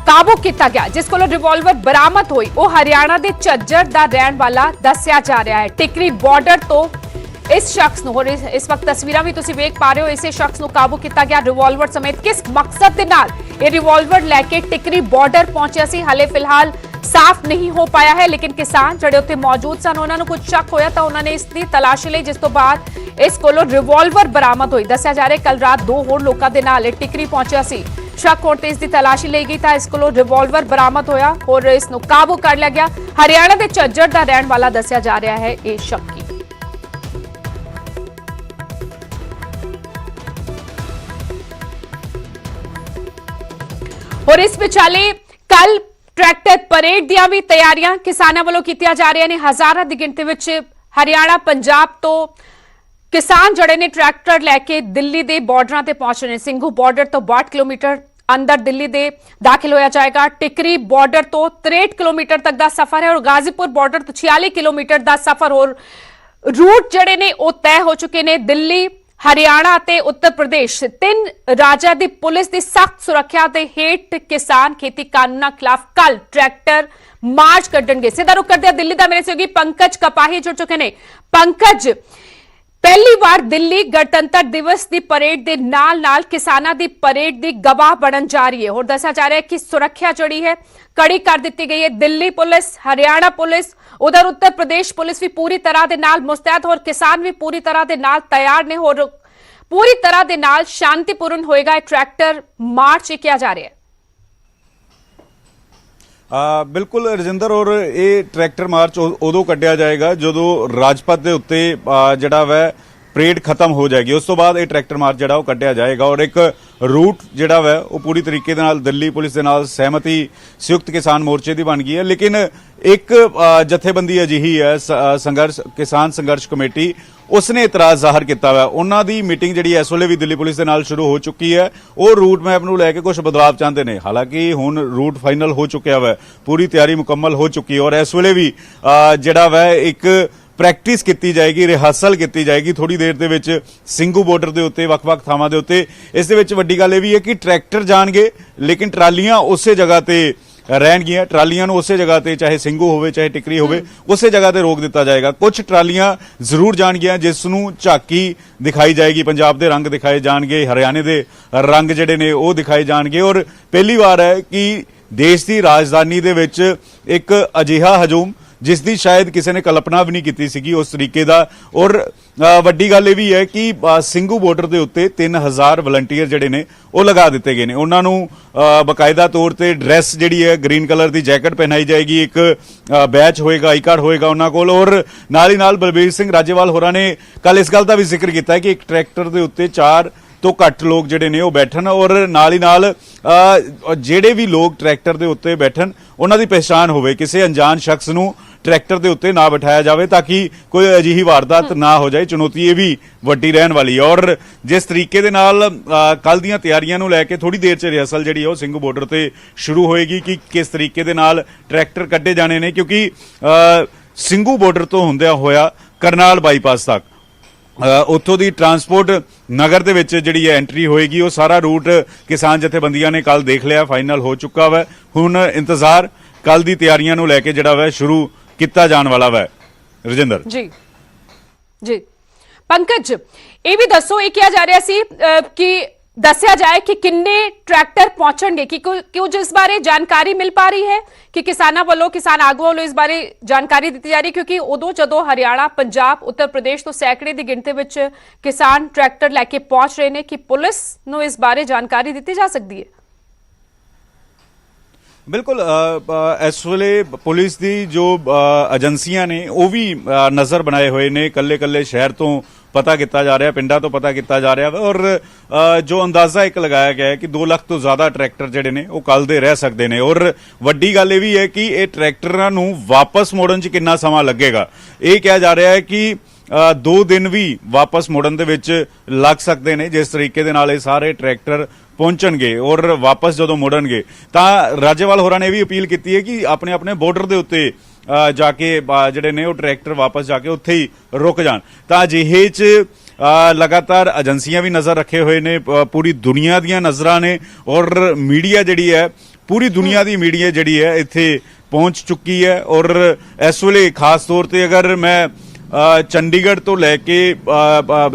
काबू किया गया जिस कोलों रिवॉल्वर बरामद हुई वो हरियाणा के झज्जर दा रहण वाला दस्सिया जा रहा है। टिकरी बॉर्डर तो इस शख्स नूं और इस वक्त तस्वीरां भी तुसी देख पा रहे हो, इसे शख्स नूं काबू किया गया रिवॉल्वर समेत। किस मकसद दे नाल ये रिवॉल्वर लैके टिकरी बॉर्डर पहुंचा सी हाले फिलहाल साफ नहीं हो पाया है, लेकिन किसान जड़े उत्थे मौजूद सन उन्होंने कुछ शक होया तो उन्होंने इसकी तलाशी ली जिस तो बाद इस कोलों रिवॉल्वर बरामद हुई। दस्सिया जा रहा है कल रात दो होर लोकां दे नाल टिकरी पहुंचा सी। शक होण ते इसकी तलाशी ली गई था इस कोलों रिवॉल्वर बरामद होया और इस नूं काबू कर लिया गया। हरियाणा के झज्जर दा रहण वाला दस्सिया जा रहा है ये शक्की। और इस विचाले कल ਟਰੈਕਟਰ ਪਰੇਡ ਦੀਆਂ ਵੀ ਤਿਆਰੀਆਂ ਕਿਸਾਨਾਂ ਵੱਲੋਂ ਕੀਤੀਆਂ ਜਾ ਰਹੀਆਂ ਨੇ। ਹਜ਼ਾਰਾਂ ਦੀ ਗਿਣਤੀ ਵਿੱਚ ਹਰਿਆਣਾ ਪੰਜਾਬ ਤੋਂ ਕਿਸਾਨ ਜਿਹੜੇ ਨੇ ਟਰੈਕਟਰ ਲੈ ਕੇ ਦਿੱਲੀ ਦੇ ਬਾਰਡਰਾਂ ਤੇ ਪਹੁੰਚ ਰਹੇ ਨੇ। ਸਿੰਘੂ ਬਾਰਡਰ ਤੋਂ 62 ਕਿਲੋਮੀਟਰ ਅੰਦਰ ਦਿੱਲੀ ਦੇ ਦਾਖਲ ਹੋਇਆ ਜਾਏਗਾ। ਟਿਕਰੀ ਬਾਰਡਰ ਤੋਂ 63 ਕਿਲੋਮੀਟਰ ਤੱਕ ਦਾ ਸਫ਼ਰ ਹੈ ਔਰ ਗਾਜ਼ੀਪੁਰ ਬਾਰਡਰ ਤੋਂ 46 ਕਿਲੋਮੀਟਰ ਦਾ ਸਫ਼ਰ ਹੋਰ रूट जड़े ने वो तय हो चुके ने। दिल्ली हरियाणा ते उत्तर प्रदेश तीन राज्यां दी पुलिस दी सख्त सुरक्षा दे हेठ किसान खेती कानूनां खिलाफ कल ट्रैक्टर मार्च कड्डणगे। सीधा रुख करदे दिल्ली दा मेरे सहयोगी पंकज कपाही जुड़ चुके ने। पंकज, पहली बार दिल्ली गणतंत्र दिवस की परेड के नाल किसानां दी परेड की गवाह बनन जा रही है और दसा जा रहा है कि सुरक्षा जड़ी है कड़ी कर दी गई है। दिल्ली पुलिस, हरियाणा पुलिस, उधर उत्तर प्रदेश पुलिस भी पूरी तरह के नाल मुस्तैद और किसान भी पूरी तरह के नाल तैयार ने और पूरी तरह के नाल शांतिपूर्ण होएगा ट्रैक्टर मार्च किया जा रहा है। बिल्कुल रजिंदर, और ये ट्रैक्टर मार्च उदों कढ़िया जाएगा जो राजपथ के उत्ते जिहड़ा वै परेड खत्म हो जाएगी। उस तो बाद ये ट्रैक्टर मार्च जिहड़ा कढ़िया जाएगा और एक रूट जिहड़ा वै वो पूरी तरीके दे नाल दिल्ली पुलिस के नाल सहमति संयुक्त किसान मोर्चे की बन गई है। लेकिन एक जथेबंदी अजिही है संघर्ष किसान संघर्ष कमेटी, उसने इतराज जाहिर किया हुआ। उन्हां दी मीटिंग जिहड़ी इस वेले भी दिल्ली पुलिस के नाल शुरू हो चुकी है। वो रूट मैप नूं लैके कुछ बदलाव चाहते हैं। हालांकि हुण रूट फाइनल हो चुका है, पूरी तैयारी मुकम्मल हो चुकी है और इस वेले भी जिहड़ा वै एक प्रैक्टिस की जाएगी, रिहर्सल की जाएगी थोड़ी देर दे विच ਸਿੰਘੂ बॉर्डर के उत्ते ਵੱਖ-ਵੱਖ ਥਾਵਾਂ ਦੇ ਉੱਤੇ। ਇਸ ਦੇ ਵਿੱਚ ਵੱਡੀ ਗੱਲ ਇਹ ਵੀ ਹੈ ਕਿ ट्रैक्टर जाणगे लेकिन ट्रालियां उस जगह ते रहनगियां। ट्रालियां नूं उसे जगह ते चाहे ਸਿੰਘੂ होवे चाहे टिकरी होवे उसे जगह ते रोक दिता जाएगा। कुछ ट्रालियां जरूर जाणगियां जिस नूं झाकी दिखाई जाएगी, पंजाब दे रंग दिखाए जाणगे, हरियाणे दे रंग जिहड़े ने वो दिखाए जाणगे। और पहली बार है कि देश की राजधानी दे विच एक अजिहा हजूम जिसकी शायद किसी ने कल्पना भी नहीं की सी उस तरीके का। और वड्डी गल भी है कि ਸਿੰਘੂ बॉर्डर के उत्ते 3000 वलंटीयर जिहड़े ने वो लगा दिते गए ने। उन्हां नूं बकायदा तौर पर ड्रैस जिहड़ी है ग्रीन कलर की जैकेट पहनाई जाएगी, एक बैच होएगा, आई कार्ड होएगा उन्हां कोल। और नाल ही नाल बलबीर सिंह राजेवाल होरां ने कल इस गल का भी जिक्र किया कि एक ट्रैक्टर के उत्ते 4 तो घट लोग जिहड़े ने वो बैठन और नाल ही नाल जिहड़े भी लोग ट्रैक्टर के उत्ते बैठन उन्हां दी पहचान होवे, किसी अनजान शख्स नूं ट्रैक्टर के उत्ते ना बिठाया जाए ताकि कोई अजिही वारदात ना हो जाए। चुनौती ये भी वड्डी रहन वाली है। और जिस तरीके दे नाल कल दीयां तैयारियां नूं लैके थोड़ी देर च रिहर्सल जिहड़ी है वो ਸਿੰਘੂ बॉर्डर ते शुरू होएगी कि किस तरीके दे नाल ट्रैक्टर कड्ढे जाने ने, क्योंकि ਸਿੰਘੂ बॉर्डर तो हुंदिया होया करनाल बाईपास तक उत्थों दी ट्रांसपोर्ट नगर दे विच जिहड़ी है एंट्री होएगी। वो सारा रूट किसान जथेबंदियां ने कल देख लिया, फाइनल हो चुका है। हुण इंतजार कल दी तैयारियां नूं लैके जिहड़ा वै शुरू किया जाने वाला वै। रजिंदर जी जी पंकज, ये भी दसो ये किया जा रहा सी कि दसिया जाए कि किन्ने ट्रैक्टर पहुंचणगे, कि कुछ इस बारे जानकारी मिल पा रही है कि किसानां वालों, किसान आगुआं वालों इस बारे जानकारी दी जा रही, क्योंकि उदों जदों हरियाणा, पंजाब, उत्तर प्रदेश तो सैकड़े की गिनती विच किसान ट्रैक्टर लैके पहुंच रहे हैं कि पुलिस नूं इस बारे जानकारी दी जा सकती है। बिल्कुल, इस वेले पुलिस की जो एजेंसियां ने वो भी नज़र बनाए हुए ने। कल्ले कल्ले शहर तो पता किया जा रहा है, पिंडा तो पता किया जा रहा है और जो अंदाजा एक लगाया गया है कि 2 लाख तो ज्यादा ट्रैक्टर जिहड़े ने वो कल दे रह सकते हैं। और वड्डी गल ये भी है कि ये ट्रैक्टरां नूं वापस मोड़न च कितना समा लगेगा। ये कहा जा रहा है कि 2 दिन भी वापस मुड़न दे विच लग सकते हैं जिस तरीके दे नाल सारे ट्रैक्टर पहुंचणगे और वापस जदों मुड़नगे। तां राजेवाल होरां ने भी अपील की है कि अपने अपने बॉर्डर दे उत्ते जाके जिहड़े ने वो ट्रैक्टर वापस जाके उत्थे ही रुक जाण। तां अजिहे च लगातार एजेंसियां भी नज़र रखे हुए ने, पूरी दुनिया दीयां नज़रां ने और मीडिया जिहड़ी है पूरी दुनिया दी मीडिया जिहड़ी है इत्थे पहुंच चुकी है। और इस वेले खास तौर पर अगर मैं चंडीगढ़ तो लैके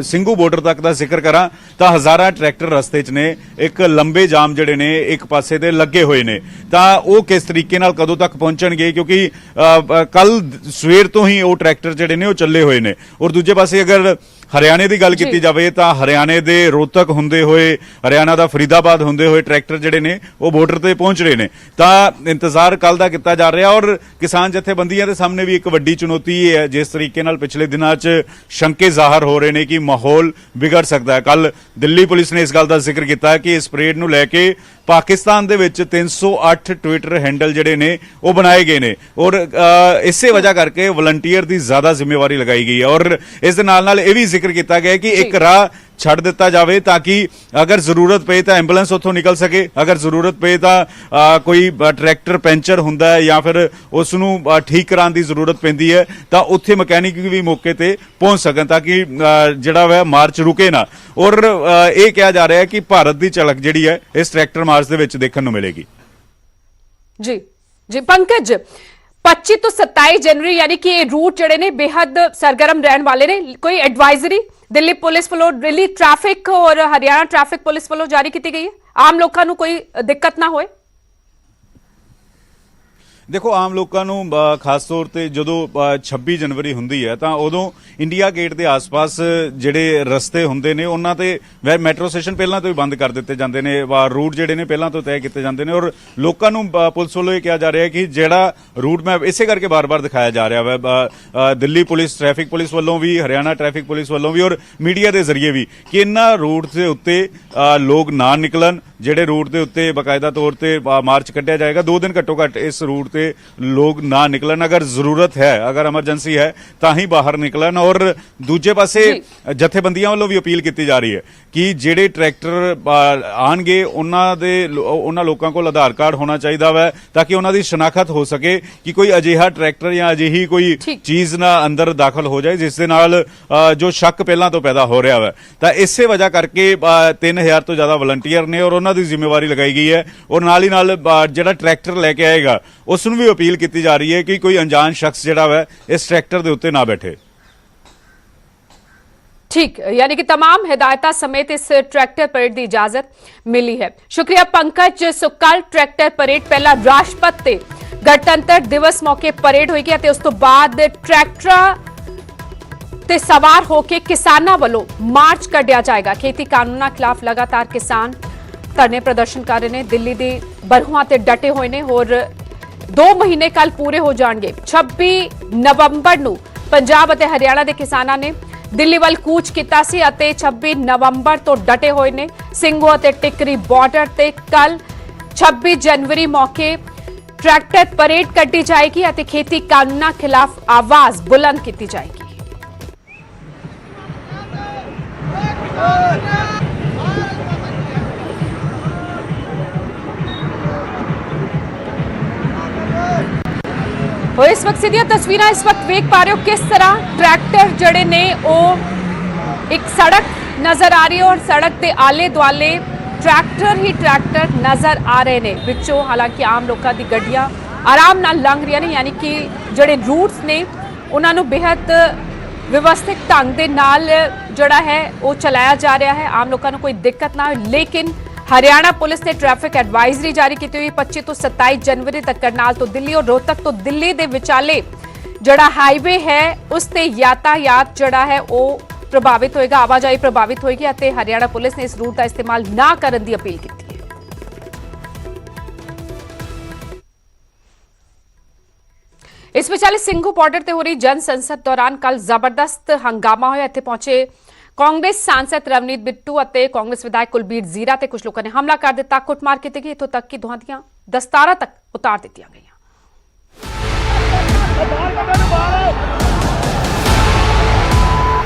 ਸਿੰਘੂ बॉर्डर तक का जिक्र करा तो हज़ारा ट्रैक्टर रस्ते च ने, एक लंबे जाम जिहड़े ने एक पासे दे लगे हुए ने। तां वो किस तरीके नाल कदों तक पहुंचणगे, क्योंकि कल सवेर तो ही वो ट्रैक्टर जिहड़े ने वो चले हुए ने। और दूजे पासे अगर हरियाणे की गल की जाए तो हरियाणे के रोहतक होंदे हुए, हरियाणा का फरीदाबाद होंदे हुए ट्रैक्टर जिहड़े ने वो बॉर्डर ते पहुंच रहे ने। तां इंतजार कल दा किया जा रहा। और किसान जथेबंदियां दे सामने भी एक वड्डी चुनौती है, जिस तरीके नाल पिछले दिनों च शंके जाहिर हो रहे हैं कि माहौल बिगड़ सकता है। कल दिल्ली पुलिस ने इस गल का जिक्र किया कि इस परेड नूं लैके ਪਾਕਿਸਤਾਨ ਦੇ ਵਿੱਚ 308 ਟਵਿੱਟਰ ਹੈਂਡਲ ਜਿਹੜੇ ਨੇ ਉਹ ਬਣਾਏ ਗਏ ਨੇ ਔਰ ਇਸੇ ਵਜ੍ਹਾ ਕਰਕੇ ਵਲੰਟੀਅਰ ਦੀ ਜ਼ਿਆਦਾ ਜ਼ਿੰਮੇਵਾਰੀ ਲਗਾਈ ਗਈ ਹੈ ਔਰ ਇਸ ਦੇ ਨਾਲ ਇਹ ਵੀ ਜ਼ਿਕਰ ਕੀਤਾ ਗਿਆ ਕਿ ਇੱਕ ਰਾਹ ਛੱਡ ਦਿੱਤਾ ਜਾਵੇ ਤਾਂ ਕਿ ਅਗਰ ਜ਼ਰੂਰਤ ਪਏ ਤਾਂ ਐਂਬੂਲੈਂਸ ਉੱਥੋਂ ਨਿਕਲ ਸਕੇ, ਅਗਰ ਜ਼ਰੂਰਤ ਪਏ ਤਾਂ ਕੋਈ ਟਰੈਕਟਰ ਪੈਂਚਰ ਹੁੰਦਾ ਹੈ ਜਾਂ ਫਿਰ ਉਸ ਨੂੰ ਠੀਕ ਕਰਾਉਣ ਦੀ ਜ਼ਰੂਰਤ ਪੈਂਦੀ ਹੈ ਤਾਂ ਉੱਥੇ ਮਕੈਨਿਕ ਵੀ ਮੌਕੇ ਤੇ ਪਹੁੰਚ ਸਕਣ ਤਾਂ ਕਿ ਜਿਹੜਾ ਵਾ ਮਾਰਚ ਰੁਕੇ ਨਾ। ਔਰ ਇਹ ਕਿਹਾ ਜਾ ਰਿਹਾ ਹੈ ਕਿ ਭਾਰਤ ਦੀ ਝਲਕ ਜਿਹੜੀ ਹੈ ਇਸ ਟਰੈਕਟਰ ਮਾਰਚ ਦੇ ਵਿੱਚ ਦੇਖਣ ਨੂੰ ਮਿਲੇਗੀ। जी जी पंकज 25 तो 27 जनवरी यानी कि ये रूट जड़े ने बेहद सरगर्म रहने वाले ने, कोई एडवाइजरी दिल्ली पुलिस वालों, दिल्ली ट्रैफिक और हरियाणा ट्रैफिक पुलिस वालों जारी की गई है, आम लोगों को कोई दिक्कत ना होए? ਦੇਖੋ ਆਮ ਲੋਕਾਂ ਨੂੰ ਖਾਸ ਤੌਰ ਤੇ ਜਦੋਂ 26 ਜਨਵਰੀ ਹੁੰਦੀ ਹੈ ਤਾਂ ਉਦੋਂ ਇੰਡੀਆ ਗੇਟ ਦੇ ਆਸ-ਪਾਸ ਜਿਹੜੇ ਰਸਤੇ ਹੁੰਦੇ ਨੇ ਉਹਨਾਂ ਤੇ ਮੈਟਰੋ ਸਟੇਸ਼ਨ ਪਹਿਲਾਂ ਤੋਂ ਹੀ ਬੰਦ ਕਰ ਦਿੱਤੇ ਜਾਂਦੇ ਨੇ, ਰੂਟ ਜਿਹੜੇ ਨੇ ਪਹਿਲਾਂ ਤੋਂ ਤੈਅ ਕੀਤੇ ਜਾਂਦੇ ਨੇ ਔਰ ਲੋਕਾਂ ਨੂੰ ਪੁਲਿਸ ਵੱਲੋਂ ਇਹ ਕਿਹਾ ਜਾ ਰਿਹਾ ਕਿ ਜਿਹੜਾ ਰੂਟ ਮੈਪ ਇਸੇ ਕਰਕੇ ਬਾਰ-ਬਾਰ ਦਿਖਾਇਆ ਜਾ ਰਿਹਾ ਵਾ ਦਿੱਲੀ ਪੁਲਿਸ, ਟ੍ਰੈਫਿਕ ਪੁਲਿਸ ਵੱਲੋਂ ਵੀ, ਹਰਿਆਣਾ ਟ੍ਰੈਫਿਕ ਪੁਲਿਸ ਵੱਲੋਂ ਵੀ ਔਰ ਮੀਡੀਆ ਦੇ ਜ਼ਰੀਏ ਵੀ ਕਿ ਇਹਨਾਂ ਰੂਟ ਦੇ ਉੱਤੇ ਲੋਕ ਨਾ ਨਿਕਲਣ। ਜਿਹੜੇ ਰੂਟ ਦੇ ਉੱਤੇ ਬਕਾਇਦਾ ਤੌਰ ਤੇ ਮਾਰਚ ਕੱਢਿਆ ਜਾਏਗਾ 2 ਦਿਨ ਘੱਟੋ ਘੱਟ ਇਸ ਰੂਟ ਤੇ ਲੋਕ ਨਾ ਨਿਕਲਣ, ਅਗਰ ਜ਼ਰੂਰਤ ਹੈ, ਅਗਰ ਐਮਰਜੈਂਸੀ ਹੈ ਤਾਂ ਹੀ ਬਾਹਰ ਨਿਕਲਣ। ਔਰ ਦੂਜੇ ਪਾਸੇ ਜਥੇਬੰਦੀਆਂ ਵੱਲੋਂ ਵੀ ਅਪੀਲ ਕੀਤੀ ਜਾ ਰਹੀ ਹੈ ਕਿ ਜਿਹੜੇ ਟਰੈਕਟਰ ਆਣਗੇ ਉਹਨਾਂ ਲੋਕਾਂ ਕੋਲ ਆਧਾਰ ਕਾਰਡ ਹੋਣਾ ਚਾਹੀਦਾ ਵਾ ਤਾਂ ਕਿ ਉਹਨਾਂ ਦੀ ਸ਼ਨਾਖਤ ਹੋ ਸਕੇ ਕਿ ਕੋਈ ਅਜਿਹਾ ਟਰੈਕਟਰ ਜਾਂ ਅਜਿਹੀ ਕੋਈ ਚੀਜ਼ ਨਾ ਅੰਦਰ ਦਾਖਲ ਹੋ ਜਾਏ ਜਿਸ ਦੇ ਨਾਲ ਜੋ ਸ਼ੱਕ ਪਹਿਲਾਂ ਤੋਂ ਪੈਦਾ ਹੋ ਰਿਹਾ ਵਾ। ਤਾਂ ਇਸੇ ਵਜ੍ਹਾ ਕਰਕੇ 3000 ਤੋਂ ਜ਼ਿਆਦਾ ਵਲੰਟੀਅਰ ਨੇ ਔਰ ਉਹਨਾਂ ਦੀ ਜ਼ਿੰਮੇਵਾਰੀ ਲਗਾਈ ਗਈ ਹੈ ਔਰ ਨਾਲ ਹੀ ਨਾਲ ਜਿਹੜਾ ਟਰੈਕਟਰ ਲੈ ਕੇ ਆਏਗਾ ਉਸ ਨੂੰ ਵੀ अपील की जा रही है कि कोई अनजान शख्स जिहड़ा है इस ट्रैक्टर के उत्ते ना बैठे। ठीक, यानी कि तमाम हिदायतां समेत इस ट्रैक्टर परेड की इजाजत मिली है। शुक्रिया पंकज। सो कल ट्रैक्टर परेड पहला राजपथ ते गणतंत्र दिवस मौके परेड होएगी ते उस तो बाद ट्रैक्टर ते सवार होके किसानां वालों मार्च कढ़िया जाएगा। खेती कानूनां खिलाफ लगातार किसान धरने प्रदर्शन कर रहे हैं, दिल्ली दी बरहुआं ते डटे हुए ने और 2 महीने कल पूरे हो जाएंगे। 26 नवंबर ਨੂੰ ਪੰਜਾਬ ਅਤੇ ਹਰਿਆਣਾ ਦੇ ਕਿਸਾਨਾਂ ਨੇ ਦਿੱਲੀ ਵੱਲ ਕੂਚ ਕੀਤਾ ਸੀ ਅਤੇ 26 ਨਵੰਬਰ ਤੋਂ ਡਟੇ ਹੋਏ ਨੇ ਸਿੰਘੂ ਅਤੇ ਟਿਕਰੀ ਬਾਰਡਰ ਤੇ। ਕੱਲ 26 ਜਨਵਰੀ ਮੌਕੇ ਟਰੈਕਟਰ ਪਰੇਡ ਕੱਢੀ ਜਾਏਗੀ ਅਤੇ ਖੇਤੀ ਕਾਨੂੰਨਾਂ ਖਿਲਾਫ ਆਵਾਜ਼ ਬੁਲੰਦ ਕੀਤੀ ਜਾਏਗੀ। और इस वक्त सीधी तस्वीर इस वक्त देख पा रहे हो किस तरह ट्रैक्टर जड़े ने एक सड़क नजर आ रही है और सड़क के आले दुआले ट्रैक्टर ही ट्रैक्टर नजर आ रहे ने विचों। हालांकि आम लोगों की गड्डियां आराम नाल लंघ रही ने, यानी कि जड़े रूट्स ने उन्होंने बेहद व्यवस्थित ढंग के नाल जड़ा है वो चलाया जा रहा है, आम लोगों को कोई दिक्कत ना हो। लेकिन हरियाणा पुलिस ने ट्रैफिक एडवाइजरी जारी की हुई 25 तो 27 जनवरी तक करनाल तो दिल्ली और रोहतक तो दिल्ली दे विचाले जड़ा हाईवे है उसते यातायात जड़ा है वो प्रभावित होएगा, आवाजाही प्रभावित होएगी अते हरियाणा पुलिस ने इस रूट का इस्तेमाल ना करने की अपील की है। इस विचाले ਸਿੰਘੂ ਬਾਰਡਰ ਤੇ ਹੋ ਰਹੀ ਜਨ ਸੰਸਦ ਦੌਰਾਨ ਕੱਲ ਜ਼ਬਰਦਸਤ ਹੰਗਾਮਾ ਹੋਇਆ। ਇੱਥੇ ਪਹੁੰਚੇ कांग्रेस सांसद रवनीत बिट्टू और कांग्रेस विधायक कुलबीर जीरा ते कुछ लोगों ने हमला कर दिता, कुटमार की गई, इत्थों तक कि दोहां दियां दस्तारां तक उतार दित्तियां गईयां।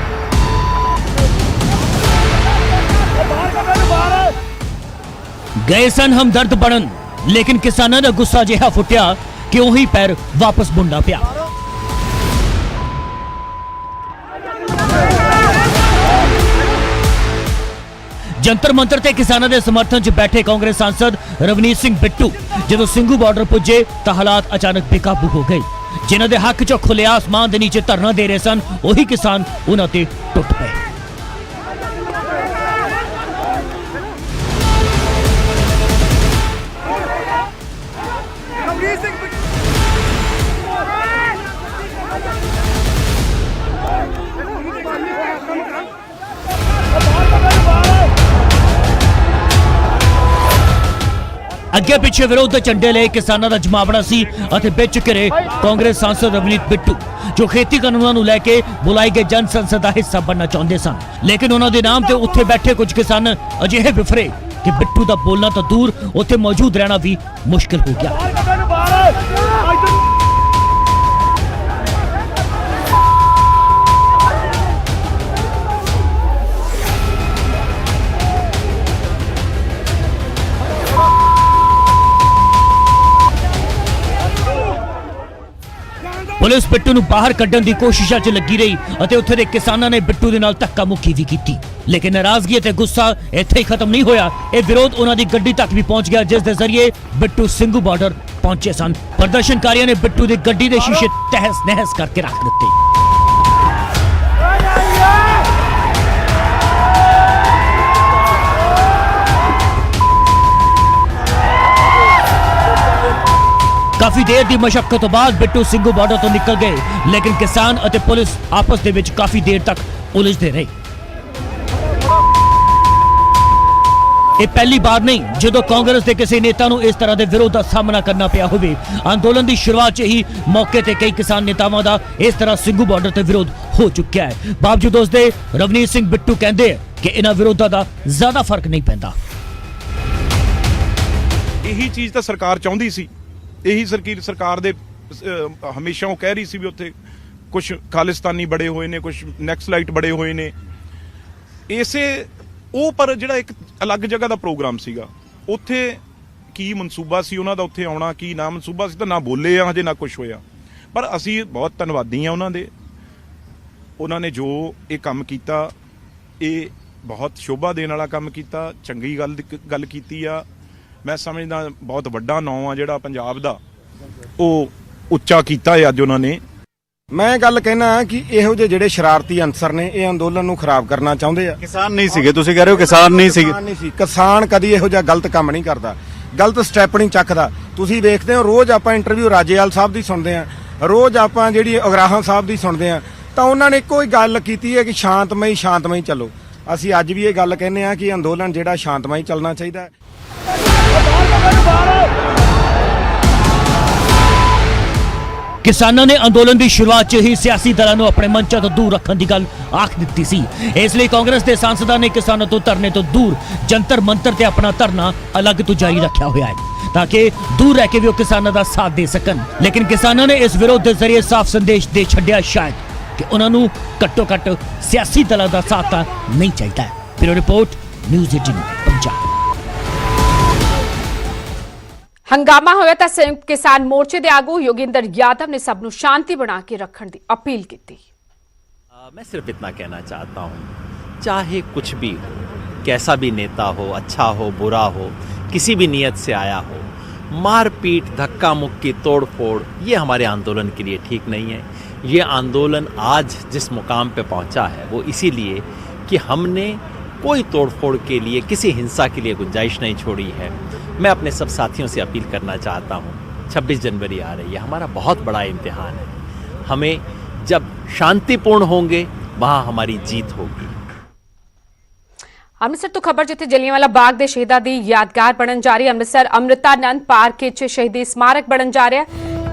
गए सन हमदर्द बनन लेकिन किसानां दा गुस्सा जिहा फुटिया कि उही पैर वापस बुंडा पिया। जंतर मंतर ते किसानों के समर्थन च बैठे कांग्रेस सांसद रवनीत सिंह बिट्टू जो ਸਿੰਘੂ बार्डर पुजे तो हालात अचानक बेकाबू हो गए। जिन्हों के हक चो खुले आसमान के नीचे धरना दे रहे सन उही किसान उन्होंने टुट पे। अगे पिछे विरोध के झंडे ले किसानों का जमावड़ा सी अते विच घिरे कांग्रेस सांसद रवनीत बिट्टू जो खेती कानूनों लैके बुलाई गए जन संसद का हिस्सा बनना चाहते सन, लेकिन उन्होंने नाम ते उत्थे बैठे कुछ किसान अजिहे विफरे ਕਿ ਬਿੱਟੂ ਦਾ ਬੋਲਣਾ ਤਾਂ ਦੂਰ ਉੱਥੇ ਮੌਜੂਦ ਰਹਿਣਾ ਵੀ ਮੁਸ਼ਕਿਲ ਹੋ ਗਿਆ। ਪੁਲਿਸ ਬਿੱਟੂ ਨੂੰ ਬਾਹਰ ਕੱਢਣ ਦੀ ਕੋਸ਼ਿਸ਼ਾਂ 'ਚ ਲੱਗੀ ਰਹੀ ਅਤੇ ਉੱਥੇ ਦੇ ਕਿਸਾਨਾਂ ਨੇ ਬਿੱਟੂ ਦੇ ਨਾਲ ਧੱਕਾ ਮੁੱਕੀ ਵੀ ਕੀਤੀ, ਲੇਕਿਨ ਨਾਰਾਜ਼ਗੀ ਅਤੇ ਗੁੱਸਾ ਇੱਥੇ ਹੀ ਖਤਮ ਨਹੀਂ ਹੋਇਆ। ਇਹ ਵਿਰੋਧ ਉਹਨਾਂ ਦੀ ਗੱਡੀ ਤੱਕ ਵੀ ਪਹੁੰਚ ਗਿਆ, ਜਿਸ ਦੇ ਜ਼ਰੀਏ ਬਿੱਟੂ ਸਿੰਘੂ ਬਾਰਡਰ ਪਹੁੰਚੇ ਸਨ। ਪ੍ਰਦਰਸ਼ਨਕਾਰੀਆਂ ਨੇ ਬਿੱਟੂ ਦੀ ਗੱਡੀ ਦੇ ਸ਼ੀਸ਼ੇ ਤਹਿਸ-ਨਹਿਸ ਕਰਕੇ ਰੱਖ ਦਿੱਤੇ। ਕਾਫੀ ਦੇਰ ਦੀ ਮਸ਼ੱਕਤ ਤੋਂ ਬਾਅਦ ਬਿੱਟੂ ਸਿੰਘੂ ਬਾਰਡਰ ਤੋਂ ਨਿਕਲ ਗਏ, ਲੇਕਿਨ ਕਿਸਾਨ ਅਤੇ ਪੁਲਿਸ ਆਪਸ ਦੇ ਵਿੱਚ ਕਾਫੀ ਦੇਰ ਤੱਕ ਉਲਝਦੇ ਰਹੇ। ਇਹ ਪਹਿਲੀ ਵਾਰ ਨਹੀਂ ਜਦੋਂ ਕਾਂਗਰਸ ਦੇ ਕਿਸੇ ਨੇਤਾ ਨੂੰ ਇਸ ਤਰ੍ਹਾਂ ਦੇ ਵਿਰੋਧ ਦਾ ਸਾਹਮਣਾ ਕਰਨਾ ਪਿਆ ਹੋਵੇ। ਅੰਦੋਲਨ ਦੀ ਸ਼ੁਰੂਆਤ 'ਚ ਹੀ ਮੌਕੇ ਤੇ ਕਈ ਕਿਸਾਨ ਨੇਤਾਵਾਂ ਦਾ ਇਸ ਤਰ੍ਹਾਂ ਸਿੰਘੂ ਬਾਰਡਰ ਤੇ ਵਿਰੋਧ ਹੋ ਚੁੱਕਿਆ ਹੈ। ਬਾਵਜੂਦ ਉਸ ਦੇ ਰਵਨੀਤ ਸਿੰਘ ਬਿੱਟੂ ਕਹਿੰਦੇ ਕਿ ਇਹਨਾਂ ਵਿਰੋਧਾਂ ਦਾ ਜ਼ਿਆਦਾ ਫਰਕ ਨਹੀਂ ਪੈਂਦਾ। ਇਹੀ ਚੀਜ਼ ਤਾਂ ਸਰਕਾਰ ਚਾਹੁੰਦੀ ਸੀ, ਇਹੀ ਸਰਕਾਰ ਦੇ ਹਮੇਸ਼ਾ ਉਹ ਕਹਿ ਰਹੀ ਸੀ ਵੀ ਉੱਥੇ ਕੁਝ ਖਾਲਿਸਤਾਨੀ ਬੜੇ ਹੋਏ ਨੇ, ਕੁਝ ਨੈਕਸਲਾਈਟ ਬੜੇ ਹੋਏ ਨੇ। ਇਸੇ ਉਹ ਪਰ ਜਿਹੜਾ ਇੱਕ ਅਲੱਗ ਜਗ੍ਹਾ ਦਾ ਪ੍ਰੋਗਰਾਮ ਸੀਗਾ, ਉੱਥੇ ਕੀ ਮਨਸੂਬਾ ਸੀ ਉਹਨਾਂ ਦਾ ਉੱਥੇ ਆਉਣਾ, ਕੀ ਨਾ ਮਨਸੂਬਾ ਸੀ ਤਾਂ ਨਾ ਬੋਲੇ ਆ ਹਜੇ ਨਾ ਕੁਝ ਹੋਇਆ। ਪਰ ਅਸੀਂ ਬਹੁਤ ਧੰਨਵਾਦੀ ਆ ਉਹਨਾਂ ਦੇ, ਉਹਨਾਂ ਨੇ ਜੋ ਇਹ ਕੰਮ ਕੀਤਾ ਇਹ ਬਹੁਤ ਸ਼ੋਭਾ ਦੇਣ ਵਾਲਾ ਕੰਮ ਕੀਤਾ, ਚੰਗੀ ਗੱਲ ਕੀਤੀ ਆ। ਮੈਂ ਸਮਝਦਾ ਬਹੁਤ ਵੱਡਾ ਨਾਂ ਆ ਜਿਹੜਾ ਪੰਜਾਬ ਦਾ ਉਹ ਉੱਚਾ ਕੀਤਾ ਹੈ ਅੱਜ ਉਹਨਾਂ ਨੇ। ਮੈਂ ਗੱਲ ਕਹਿਣਾ ਕਿ ਇਹੋ ਜਿਹੇ ਜਿਹੜੇ ਸ਼ਰਾਰਤੀ ਅਨਸਰ ਨੇ ਇਹ ਅੰਦੋਲਨ ਨੂੰ ਖਰਾਬ ਕਰਨਾ ਚਾਹੁੰਦੇ ਆ। ਕਿਸਾਨ ਨਹੀਂ ਸੀਗੇ, ਤੁਸੀਂ ਕਹਿ ਰਹੇ ਹੋ ਕਿਸਾਨ ਨਹੀਂ ਸੀਗੇ। ਕਿਸਾਨ ਕਦੀ ਇਹੋ ਜਿਹਾ ਗਲਤ ਕੰਮ ਨਹੀਂ ਕਰਦਾ, ਗਲਤ ਸਟੈਪ ਨਹੀਂ ਚੱਕਦਾ। ਤੁਸੀਂ ਵੇਖਦੇ ਹੋ ਰੋਜ਼ ਆਪਾਂ ਇੰਟਰਵਿਊ ਰਾਜੇਵਾਲ ਸਾਹਿਬ ਦੀ ਸੁਣਦੇ ਆ, ਰੋਜ਼ ਆਪਾਂ ਜਿਹੜੀ ਉਗਰਾਹਾਂ ਸਾਹਿਬ ਦੀ ਸੁਣਦੇ ਆ, ਤਾਂ ਉਹਨਾਂ ਨੇ ਇੱਕੋ ਹੀ ਗੱਲ ਕੀਤੀ ਹੈ ਕਿ ਸ਼ਾਂਤਮਈ ਚੱਲੋ। ਅਸੀਂ ਅੱਜ ਵੀ ਇਹ ਗੱਲ ਕਹਿੰਦੇ ਆ ਕਿ ਅੰਦੋਲਨ ਜਿਹੜਾ ਸ਼ਾਂਤਮਈ ਚੱਲਣਾ ਚਾਹੀਦਾ ਹੈ। ਕਿਸਾਨਾਂ ਨੇ ਅੰਦੋਲਨ ਦੀ ਸ਼ੁਰੂਆਤ 'ਚ ਹੀ ਸਿਆਸੀ ਦਲਾਂ ਨੂੰ ਆਪਣੇ ਮੰਚਾਂ ਤੋਂ ਦੂਰ ਰੱਖਣ ਦੀ ਗੱਲ ਆਖ ਦਿੱਤੀ ਸੀ। ਇਸ ਲਈ ਕਾਂਗਰਸ ਦੇ ਸਾਂਸਦਾਂ ਨੇ ਕਿਸਾਨਾਂ ਤੋਂ ਧਰਨੇ ਤੋਂ ਦੂਰ ਜੰਤਰ ਮੰਤਰ ਤੇ ਆਪਣਾ ਧਰਨਾ ਅਲੱਗ ਤੋਂ ਜਾਰੀ ਰੱਖਿਆ ਹੋਇਆ ਹੈ, ਤਾਂ ਕਿ ਦੂਰ ਰਹਿ ਕੇ ਵੀ ਉਹ ਕਿਸਾਨਾਂ ਦਾ ਸਾਥ ਦੇ ਸਕਣ। ਲੇਕਿਨ ਕਿਸਾਨਾਂ ਨੇ ਇਸ ਵਿਰੋਧ ਦੇ ਜ਼ਰੀਏ ਸਾਫ਼ ਸੰਦੇਸ਼ ਦੇ ਛੱਡਿਆ ਸ਼ਾਇਦ ਕਿ ਉਹਨਾਂ ਨੂੰ ਘੱਟੋ ਘੱਟ ਸਿਆਸੀ ਦਲਾਂ ਦਾ ਸਾਥ ਤਾਂ ਨਹੀਂ ਚਾਹੀਦਾ। Bureau report, news 18 Punjab. ਹੰਗਾਮਾ ਹੋਇਆ ਤਾਂ ਸੰਯੁਕਤ ਕਿਸਾਨ ਮੋਰਚੇ ਦੇ ਆਗੂ योगेंद्र यादव ने सब ਨੂੰ शांति बना के रखने की अपील की। मैं सिर्फ इतना कहना चाहता हूँ, चाहे कुछ भी हो, कैसा भी नेता हो, अच्छा हो बुरा हो, किसी भी नीयत से आया हो, मारपीट धक्का मुक्की तोड़ फोड़ ये हमारे आंदोलन के लिए ठीक नहीं है। ये आंदोलन आज जिस मुकाम पे पहुँचा है वो इसीलिए कि हमने कोई तोड़फोड़ के लिए, किसी हिंसा के लिए गुंजाइश नहीं छोड़ी है। मैं अपने सब साथियों से अपील करना चाहता हूँ, 26 जनवरी आ रही है, हमारा बहुत बड़ा इम्तिहान है। हमें जब शांतिपूर्ण होंगे वहाँ हमारी जीत होगी। ਅੰਮ੍ਰਿਤਸਰ ਤੋਂ ਖਬਰ, ਜਿੱਥੇ ਜਲਿਆਂਵਾਲਾ ਬਾਗ ਦੇ ਸ਼ਹੀਦਾਂ ਦੀ ਯਾਦਗਾਰ ਬਣਨ ਜਾ ਰਹੀ ਅੰਮ੍ਰਿਤਸਰ ਅੰਮ੍ਰਿਤਾਨੰਦ ਪਾਰਕ ਵਿੱਚ ਸ਼ਹੀਦੀ ਸਮਾਰਕ ਬਣਨ ਜਾ ਰਿਹਾ।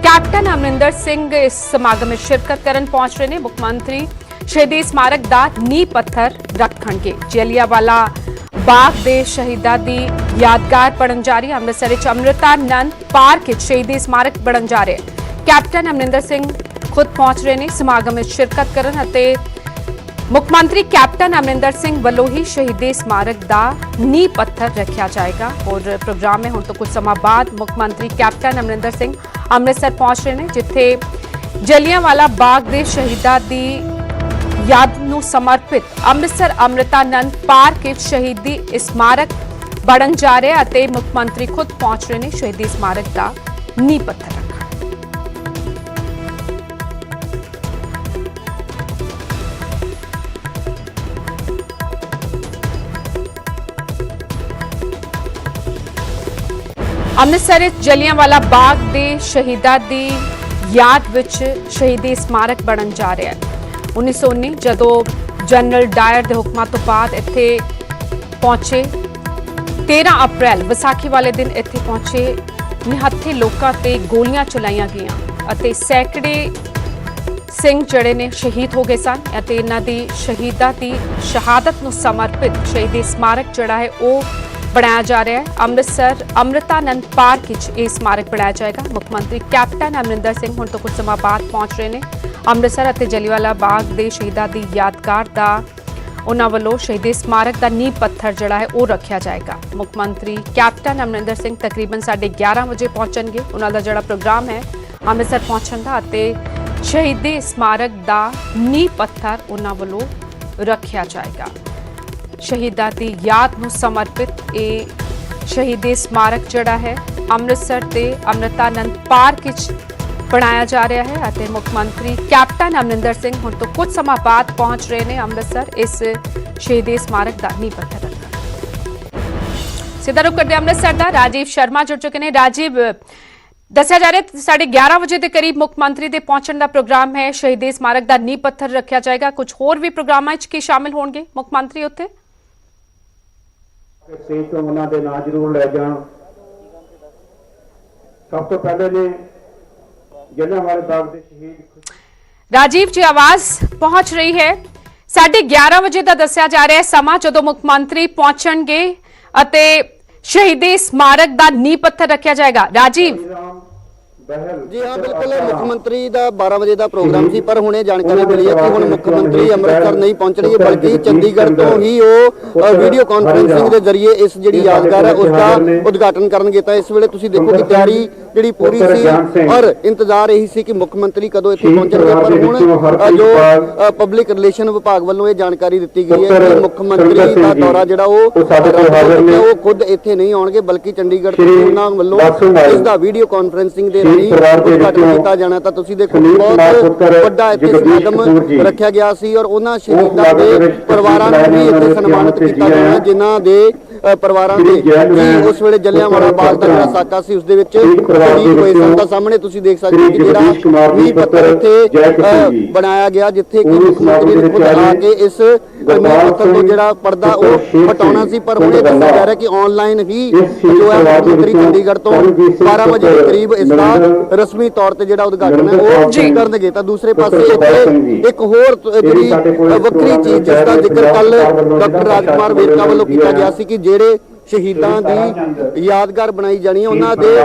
ਕੈਪਟਨ ਅਮਰਿੰਦਰ ਸਿੰਘ ਇਸ ਸਮਾਗਮ ਵਿੱਚ ਸ਼ਿਰਕਤ ਕਰਨ ਪਹੁੰਚ ਰਹੇ ਨੇ। ਮੁੱਖ ਮੰਤਰੀ ਸ਼ਹੀਦੀ ਸਮਾਰਕ ਦਾ ਨੀਂਹ ਪੱਥਰ ਰੱਖਣਗੇ। ਜਲਿਆਂਵਾਲਾ ਬਾਗ ਦੇ ਸ਼ਹੀਦਾਂ ਦੀ ਯਾਦਗਾਰ ਬਣਨ ਜਾ ਰਹੀ ਅੰਮ੍ਰਿਤਸਰ ਵਿੱਚ ਅੰਮ੍ਰਿਤਾਨੰਦ ਪਾਰਕ ਵਿੱਚ ਸ਼ਹੀਦੀ ਸਮਾਰਕ ਬਣਨ ਜਾ ਰਿਹਾ। ਕੈਪਟਨ ਅਮਰਿੰਦਰ ਸਿੰਘ ਖੁਦ ਪਹੁੰਚ ਰਹੇ ਨੇ ਸਮਾਗਮ ਵਿੱਚ ਸ਼ਿਰਕਤ ਕਰਨ ਅਤੇ ਮੁੱਖ ਮੰਤਰੀ ਕੈਪਟਨ ਅਮਰਿੰਦਰ ਸਿੰਘ ਵੱਲੋਂ ਹੀ ਸ਼ਹੀਦੀ ਸਮਾਰਕ ਦਾ ਨੀਂਹ ਪੱਥਰ ਰੱਖਿਆ ਜਾਏਗਾ। और प्रोग्राम में ਹੁਣ ਤੋਂ ਕੁਝ ਸਮਾਂ ਬਾਅਦ ਮੁੱਖ ਮੰਤਰੀ ਕੈਪਟਨ ਅਮਰਿੰਦਰ ਸਿੰਘ ਅੰਮ੍ਰਿਤਸਰ ਪਹੁੰਚ ਰਹੇ ਨੇ, ਜਿੱਥੇ ਜਲਿਆਂਵਾਲਾ ਬਾਗ ਦੇ ਸ਼ਹੀਦਾਂ ਦੀ ਯਾਦ ਨੂੰ ਸਮਰਪਿਤ ਅੰਮ੍ਰਿਤਸਰ ਅੰਮ੍ਰਿਤਾਨੰਦ ਪਾਰਕ ਵਿੱਚ ਸ਼ਹੀਦੀ ਸਮਾਰਕ ਬਣਨ ਜਾ ਰਿਹਾ ਅਤੇ ਮੁੱਖ ਮੰਤਰੀ ਖੁਦ ਪਹੁੰਚ ਰਹੇ ਨੇ ਸ਼ਹੀਦੀ ਸਮਾਰਕ ਦਾ ਨੀਂਹ ਪੱਥਰ ਰੱਖਣ। ਅੰਮ੍ਰਿਤਸਰ ਵਿੱਚ ਜਲਿਆਂਵਾਲਾ ਬਾਗ ਦੇ ਸ਼ਹੀਦਾਂ ਦੀ ਯਾਦ ਵਿੱਚ ਸ਼ਹੀਦੀ ਸਮਾਰਕ ਬਣਨ ਜਾ ਰਿਹਾ ਹੈ। 1919 ਜਦੋਂ ਜਨਰਲ ਡਾਇਰ ਦੇ ਹੁਕਮਾਂ ਤੋਂ ਬਾਅਦ ਇੱਥੇ ਪਹੁੰਚੇ, 13 ਅਪ੍ਰੈਲ ਵਿਸਾਖੀ ਵਾਲੇ ਦਿਨ ਇੱਥੇ ਪਹੁੰਚੇ, ਨਿਹੱਥੇ ਲੋਕਾਂ ਤੇ ਗੋਲੀਆਂ ਚਲਾਈਆਂ ਗਈਆਂ ਅਤੇ ਸੈਂਕੜੇ ਸਿੰਘ ਜਿਹੜੇ ਨੇ ਸ਼ਹੀਦ ਹੋ ਗਏ ਸਨ ਅਤੇ ਇਹਨਾਂ ਦੀ ਸ਼ਹੀਦਾਂ ਦੀ ਸ਼ਹਾਦਤ ਨੂੰ ਸਮਰਪਿਤ ਸ਼ਹੀਦੀ ਸਮਾਰਕ ਜਿਹੜਾ ਹੈ ਉਹ ਬਣਾਇਆ ਜਾ ਰਿਹਾ ਹੈ। ਅੰਮ੍ਰਿਤਸਰ ਅੰਮ੍ਰਿਤਾਨੰਦ ਪਾਰਕ ਵਿੱਚ ਇਹ ਸਮਾਰਕ ਬਣਾਇਆ ਜਾਏਗਾ। ਮੁੱਖ ਮੰਤਰੀ ਕੈਪਟਨ ਅਮਰਿੰਦਰ ਸਿੰਘ ਹੁਣ ਤੋਂ ਕੁਝ ਸਮਾਂ ਬਾਅਦ ਪਹੁੰਚ ਰਹੇ ਨੇ ਅੰਮ੍ਰਿਤਸਰ ਅਤੇ ਜਲਿਆਂਵਾਲਾ ਬਾਗ ਦੇ ਸ਼ਹੀਦਾਂ ਦੀ ਯਾਦਗਾਰ ਦਾ ਉਹਨਾਂ ਵੱਲੋਂ ਸ਼ਹੀਦੀ ਸਮਾਰਕ ਦਾ ਨੀਂਹ ਪੱਥਰ ਜਿਹੜਾ ਹੈ ਉਹ ਰੱਖਿਆ ਜਾਏਗਾ। ਮੁੱਖ ਮੰਤਰੀ ਕੈਪਟਨ ਅਮਰਿੰਦਰ ਸਿੰਘ ਤਕਰੀਬਨ 11:30 ਵਜੇ ਪਹੁੰਚਣਗੇ। ਉਹਨਾਂ ਦਾ ਜਿਹੜਾ ਪ੍ਰੋਗਰਾਮ ਹੈ ਅੰਮ੍ਰਿਤਸਰ ਪਹੁੰਚਣ ਦਾ ਅਤੇ ਸ਼ਹੀਦੀ ਸਮਾਰਕ ਦਾ ਨੀਂਹ ਪੱਥਰ ਉਹਨਾਂ ਵੱਲੋਂ ਰੱਖਿਆ ਜਾਏਗਾ। ਸ਼ਹੀਦਾਂ ਦੀ ਯਾਦ ਨੂੰ ਸਮਰਪਿਤ ਇਹ ਸ਼ਹੀਦੀ ਸਮਾਰਕ ਜਿਹੜਾ ਹੈ ਅੰਮ੍ਰਿਤਸਰ ਤੇ ਅੰਮ੍ਰਿਤਾਨੰਦ ਪਾਰਕ ਵਿੱਚ ਬਣਾਇਆ ਜਾ ਰਿਹਾ ਹੈ ਅਤੇ ਮੁੱਖ ਮੰਤਰੀ ਕੈਪਟਨ ਅਮਰਿੰਦਰ ਸਿੰਘ ਹੁਣ ਤੋਂ ਕੁਝ ਸਮਾਂ ਬਾਅਦ ਪਹੁੰਚ ਰਹੇ ਨੇ ਅੰਮ੍ਰਿਤਸਰ ਇਸ ਸ਼ਹੀਦੀ ਸਮਾਰਕ ਦਾ ਨੀਂਹ ਪੱਥਰ ਰੱਖਣ। ਸਿੱਧਾ ਰੁਖ ਕਰਦੇ ਅੰਮ੍ਰਿਤਸਰ ਦਾ ਰਾਜੀਵ ਸ਼ਰਮਾ ਜੁੜ ਚੁੱਕੇ ਨੇ। ਰਾਜੀਵ, ਦੱਸਿਆ ਜਾ ਰਿਹਾ 11:30 ਵਜੇ ਦੇ ਕਰੀਬ ਮੁੱਖ ਮੰਤਰੀ ਦੇ ਪਹੁੰਚਣ ਦਾ ਪ੍ਰੋਗਰਾਮ ਹੈ। ਸ਼ਹੀਦੀ ਸਮਾਰਕ ਦਾ ਨੀਂਹ ਪੱਥਰ ਰੱਖਿਆ ਜਾਏਗਾ। ਕੁਝ ਹੋਰ ਵੀ ਪ੍ਰੋਗਰਾਮਾਂ ਵਿੱਚ ਕੀ ਸ਼ਾਮਿਲ ਹੋਣਗੇ ਮੁੱਖ ਮੰਤਰੀ ਉੱਥੇ? ਸਟੇਜ ਤੋਂ ਉਹਨਾਂ ਦੇ ਨਾਂ ਜ਼ਰੂਰ ਲੈ ਜਾਣ। ਸਭ ਤੋਂ ਪਹਿਲੇ ਨੇ ਜਲਿਆਂਵਾਲੇ ਬਾਗ ਦੇ ਸ਼ਹੀਦ ਰਾਜੀਵ ਜੀ ਆਵਾਜ਼ ਪਹੁੰਚ ਰਹੀ ਹੈ। 11:30 ਵਜੇ ਦਾ ਦੱਸਿਆ ਜਾ ਰਿਹਾ ਹੈ ਸਮਾਂ ਜਦੋਂ ਮੁੱਖ ਮੰਤਰੀ ਪਹੁੰਚਣਗੇ ਅਤੇ ਸ਼ਹੀਦੀ ਸਮਾਰਕ ਦਾ ਨੀਂਹ ਪੱਥਰ ਰੱਖਿਆ ਜਾਏਗਾ। ਰਾਜੀਵ जी हाँ बिल्कुल, मुख्यमंत्री का 12 बजे का प्रोग्राम सी पर हुणे जानकारी मिली है कि हुण मुख्यमंत्री अमृतसर नहीं पहुंचणगे बल्कि चंडीगढ़ तो ही वो वीडियो कॉन्फ्रेंसिंग के जरिए इस जिहड़ी यादगार है उसका उद्घाटन करनगे। तां इस वेले तुसीं देखो कि तैयारी जिहड़ी पूरी सी और इंतजार यही सी कि मुख्यमंत्री कदों इत्थे पहुंचणगे, पर हुण जो पब्लिक रिलेशन विभाग वालों ये जानकारी दित्ती गई है कि मुख्यमंत्री का दौरा जिहड़ा वो खुद इत्थे नहीं आउणगे बल्कि चंडीगढ़ तो उन्हां वल्लों इसका वीडियो कॉन्फ्रेंसिंग दे उद्घाटन किया जाना। तो तुसीं देखो बहुत वड्डा इत्थे समागम रखा गया सी और उन्हां शहीदां दे परिवारां नूं भी इत्थे सन्मानित किया जाना जिन्हां दे परिवारां दे जी उस वेले जलियांवाला बाग दा जिहड़ा साका सी उस दे विच शहीद होए सन। तां सामने तुसीं देख सकदे हो कि जिहड़ा नींह पत्थर इत्थे बनाया गया जिथे कि मुख्यमंत्री ने खुद आके इस नींह पत्थर को जिहड़ा पर्दा वो हटाउणा सी, पर हुणे दस्सिया जा रहा कि ऑनलाइन ही जो है मुख्यमंत्री चंडीगढ़ तो 12 बजे के करीब इसका रस्मी तौर ते जिहड़ा उद्घाटन है वो करनगे। तां दूसरे पासे इत्थे एक होर जिहड़ी वक्री चीज जिसका जिक्र कल डॉक्टर राजकुमार वेरका ਵੱਲੋਂ ਕੀਤਾ ਗਿਆ ਸੀ कि ਜਿਹੜੇ ਸ਼ਹੀਦਾਂ ਦੀ ਯਾਦਗਾਰ ਬਣਾਈ ਜਾਣੀ ਹੈ ਉਹਨਾਂ ਦੇ